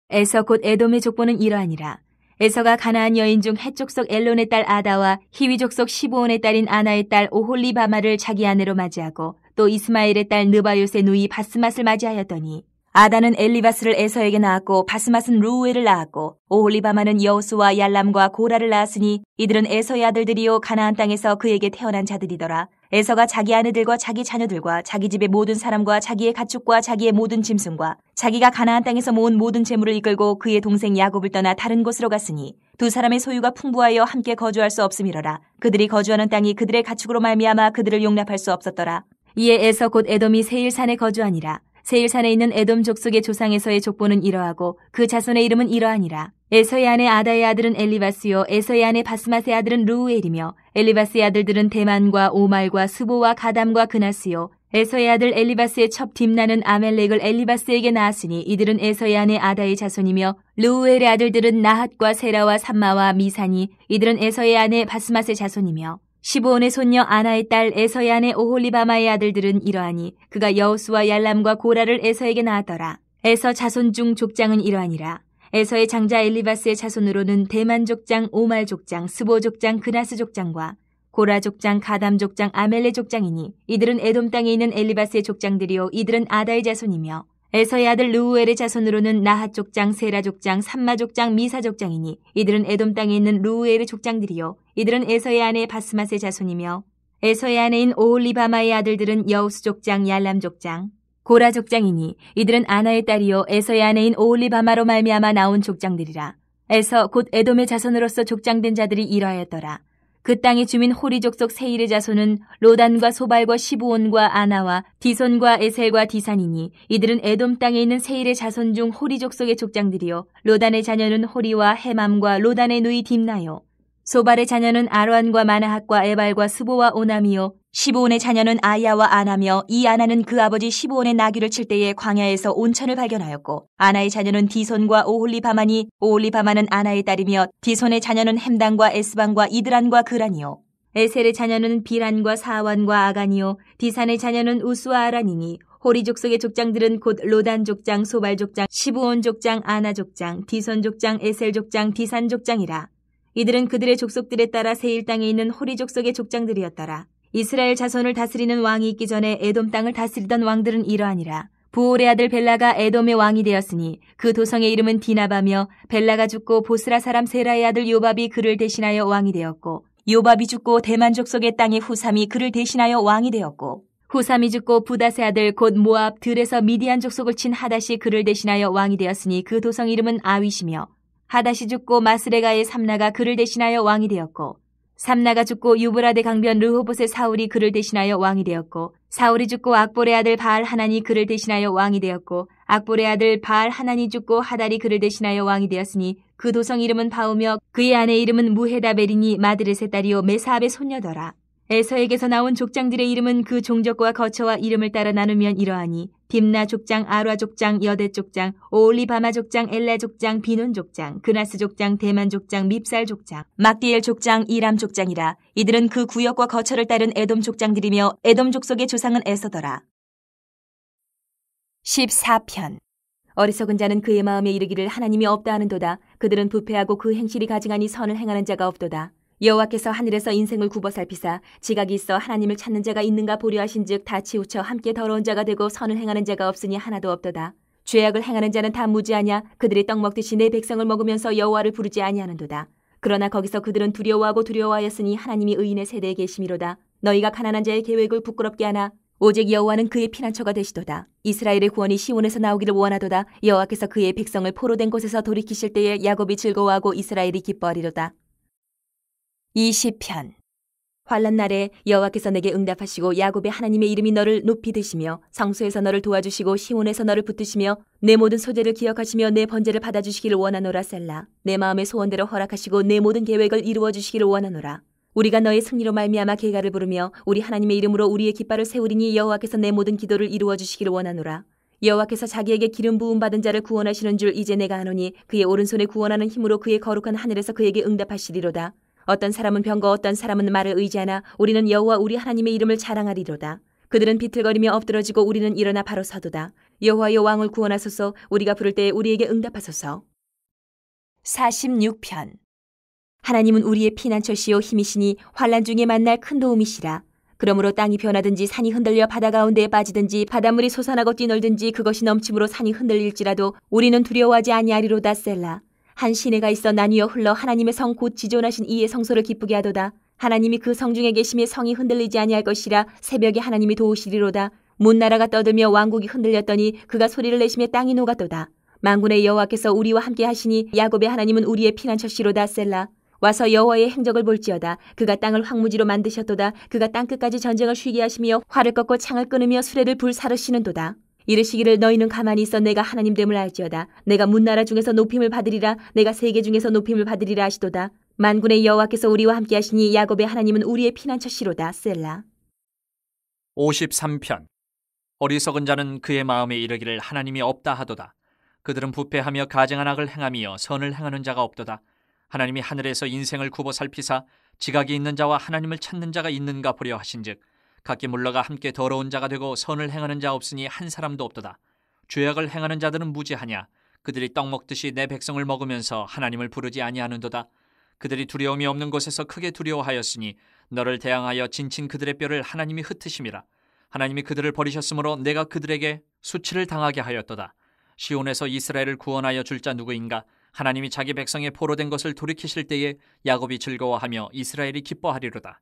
에서 곧 에돔의 족보는 이러하니라. 에서가 가나안 여인 중 헷 족속 엘론의 딸 아다와 히위 족속 시브온의 딸인 아나의 딸 오홀리바마를 자기 아내로 맞이하고 또 이스마엘의 딸 느바요스의 누이 바스맛을 맞이하였더니 아다는 엘리바스를 에서에게 낳았고 바스맛은 루우엘을 낳았고 오홀리바마는 여호수와 얄람과 고라를 낳았으니 이들은 에서의 아들들이요 가나안 땅에서 그에게 태어난 자들이더라. 에서가 자기 아내들과 자기 자녀들과 자기 집의 모든 사람과 자기의 가축과 자기의 모든 짐승과 자기가 가나안 땅에서 모은 모든 재물을 이끌고 그의 동생 야곱을 떠나 다른 곳으로 갔으니 두 사람의 소유가 풍부하여 함께 거주할 수 없음이로라. 그들이 거주하는 땅이 그들의 가축으로 말미암아 그들을 용납할 수 없었더라. 이에 에서 곧 에돔이 세일산에 거주하니라. 세일산에 있는 에돔 족속의 조상에서의 족보는 이러하고 그 자손의 이름은 이러하니라. 에서의 아내 아다의 아들은 엘리바스요 에서의 아내 바스맛의 아들은 르우엘이며 엘리바스의 아들들은 대만과 오말과 스보와 가담과 그나스요 에서의 아들 엘리바스의 첩 딥나는 아멜렉을 엘리바스에게 낳았으니 이들은 에서의 아내 아다의 자손이며 르우엘의 아들들은 나핫과 세라와 삼마와 미사니 이들은 에서의 아내 바스맛의 자손이며 시브온의 손녀 아나의 딸 에서의 아내 오홀리바마의 아들들은 이러하니 그가 여우수와 얄람과 고라를 에서에게 낳았더라. 에서 자손 중 족장은 이러하니라. 에서의 장자 엘리바스의 자손으로는 대만 족장, 오말 족장, 스보 족장, 그나스 족장과 고라 족장, 가담 족장, 아멜레 족장이니 이들은 에돔 땅에 있는 엘리바스의 족장들이요 이들은 아다의 자손이며 에서의 아들 르우엘의 자손으로는 나핫 족장, 세라 족장, 삼마 족장, 미사 족장이니 이들은 에돔 땅에 있는 르우엘의 족장들이요 이들은 에서의 아내 바스맛의 자손이며 에서의 아내인 오홀리바마의 아들들은 여우스 족장, 얄람 족장, 고라 족장이니 이들은 아나의 딸이요 에서의 아내인 오홀리바마로 말미암아 나온 족장들이라. 에서 곧 에돔의 자손으로서 족장된 자들이 이러하였더라. 그 땅의 주민 호리 족속 세일의 자손은 로단과 소발과 시브온과 아나와 디손과 에셀과 디산이니 이들은 에돔 땅에 있는 세일의 자손 중 호리 족속의 족장들이요 로단의 자녀는 호리와 헤맘과 로단의 누이 딥나요 소발의 자녀는 아로안과 마나핫과 에발과 스보와 오남이요 시브온의 자녀는 아야와 아나며 이 아나는 그 아버지 시브온의 나귀를 칠 때에 광야에서 온천을 발견하였고 아나의 자녀는 디손과 오홀리바마니 오홀리바마는 아나의 딸이며 디손의 자녀는 햄단과 에스방과 이드란과 그란이요 에셀의 자녀는 비란과 사완과 아간이요 디산의 자녀는 우스와 아란이니 호리 족속의 족장들은 곧 로단 족장, 소발 족장, 시브온 족장, 아나 족장, 디손 족장, 에셀 족장, 디산 족장이라. 이들은 그들의 족속들에 따라 세일 땅에 있는 호리 족속의 족장들이었더라. 이스라엘 자손을 다스리는 왕이 있기 전에 에돔 땅을 다스리던 왕들은 이러하니라. 부올의 아들 벨라가 에돔의 왕이 되었으니 그 도성의 이름은 디나바며 벨라가 죽고 보스라 사람 세라의 아들 요밥이 그를 대신하여 왕이 되었고 요밥이 죽고 대만 족속의 땅의 후삼이 그를 대신하여 왕이 되었고 후삼이 죽고 부닷의 아들 곧 모압 들에서 미디안 족속을 친 하닷이 그를 대신하여 왕이 되었으니 그 도성 이름은 아윗이며 하닷이 죽고 마스레가의 삼나가 그를 대신하여 왕이 되었고 삼나가 죽고 유브라데 강변 르호봇의 사울이 그를 대신하여 왕이 되었고 사울이 죽고 악볼의 아들 바알 하난이 그를 대신하여 왕이 되었고 악볼의 아들 바알 하난이 죽고 하달이 그를 대신하여 왕이 되었으니 그 도성 이름은 바우며 그의 아내 이름은 무헤다베리니 마드렛의 딸이요 메사압의 손녀더라. 에서에게서 나온 족장들의 이름은 그 종족과 거처와 이름을 따라 나누면 이러하니 딥나 족장, 아라 족장, 여대 족장, 오올리바마 족장, 엘라 족장, 비논 족장, 그나스 족장, 대만 족장, 밉살 족장, 막디엘 족장, 이람 족장이라. 이들은 그 구역과 거처를 따른 에돔 족장들이며 에돔 족속의 조상은 에서더라. 14편. 어리석은 자는 그의 마음에 이르기를 하나님이 없다 하는도다. 그들은 부패하고 그 행실이 가증하니 선을 행하는 자가 없도다. 여호와께서 하늘에서 인생을 굽어 살피사 지각이 있어 하나님을 찾는 자가 있는가 보려 하신즉 다 치우쳐 함께 더러운 자가 되고 선을 행하는 자가 없으니 하나도 없도다. 죄악을 행하는 자는 다 무지하냐? 그들이 떡 먹듯이 내 백성을 먹으면서 여호와를 부르지 아니하는도다. 그러나 거기서 그들은 두려워하고 두려워하였으니 하나님이 의인의 세대에 계심이로다. 너희가 가난한 자의 계획을 부끄럽게 하나? 오직 여호와는 그의 피난처가 되시도다. 이스라엘의 구원이 시온에서 나오기를 원하도다. 여호와께서 그의 백성을 포로된 곳에서 돌이키실 때에 야곱이 즐거워하고 이스라엘이 기뻐하리로다. 20편. 환난 날에 여호와께서 내게 응답하시고 야곱의 하나님의 이름이 너를 높이 드시며 성소에서 너를 도와주시고 시온에서 너를 붙드시며 내 모든 소재를 기억하시며 내 번제를 받아주시기를 원하노라. 셀라. 내 마음의 소원대로 허락하시고 내 모든 계획을 이루어주시기를 원하노라. 우리가 너의 승리로 말미암아 계가를 부르며 우리 하나님의 이름으로 우리의 깃발을 세우리니 여호와께서 내 모든 기도를 이루어주시기를 원하노라. 여호와께서 자기에게 기름 부음 받은 자를 구원하시는 줄 이제 내가 아노니 그의 오른손에 구원하는 힘으로 그의 거룩한 하늘에서 그에게 응답하시리로다. 어떤 사람은 병거 어떤 사람은 말을 의지하나 우리는 여호와 우리 하나님의 이름을 자랑하리로다. 그들은 비틀거리며 엎드러지고 우리는 일어나 바로 서도다. 여호와여 왕을 구원하소서. 우리가 부를 때에 우리에게 응답하소서. 46편. 하나님은 우리의 피난처시요 힘이시니 환난 중에 만날 큰 도움이시라. 그러므로 땅이 변하든지 산이 흔들려 바다 가운데에 빠지든지 바닷물이 솟아나고 뛰놀든지 그것이 넘침으로 산이 흔들릴지라도 우리는 두려워하지 아니하리로다. 셀라. 한 시내가 있어 나뉘어 흘러 하나님의 성 곧 지존하신 이의 성소를 기쁘게 하도다. 하나님이 그 성중에 계심에 성이 흔들리지 아니할 것이라. 새벽에 하나님이 도우시리로다. 문나라가 떠들며 왕국이 흔들렸더니 그가 소리를 내시며 땅이 녹았도다. 만군의 여호와께서 우리와 함께 하시니 야곱의 하나님은 우리의 피난처시로다. 셀라. 와서 여호와의 행적을 볼지어다. 그가 땅을 황무지로 만드셨도다. 그가 땅끝까지 전쟁을 쉬게 하시며 활을 꺾고 창을 끊으며 수레를 불사르시는도다. 이르시기를 너희는 가만히 있어 내가 하나님됨을 알지어다. 내가 문나라 중에서 높임을 받으리라. 내가 세계 중에서 높임을 받으리라 하시도다. 만군의 여호와께서 우리와 함께 하시니 야곱의 하나님은 우리의 피난처시로다. 셀라. 53편. 어리석은 자는 그의 마음에 이르기를 하나님이 없다 하도다. 그들은 부패하며 가증한 악을 행하며 선을 행하는 자가 없도다. 하나님이 하늘에서 인생을 굽어 살피사 지각이 있는 자와 하나님을 찾는 자가 있는가 보려 하신즉 각기 물러가 함께 더러운 자가 되고 선을 행하는 자 없으니 한 사람도 없도다. 죄악을 행하는 자들은 무지하냐. 그들이 떡 먹듯이 내 백성을 먹으면서 하나님을 부르지 아니하는도다. 그들이 두려움이 없는 곳에서 크게 두려워하였으니 너를 대항하여 진친 그들의 뼈를 하나님이 흩으심이라. 하나님이 그들을 버리셨으므로 내가 그들에게 수치를 당하게 하였도다. 시온에서 이스라엘을 구원하여 줄 자 누구인가. 하나님이 자기 백성의 포로된 것을 돌이키실 때에 야곱이 즐거워하며 이스라엘이 기뻐하리로다.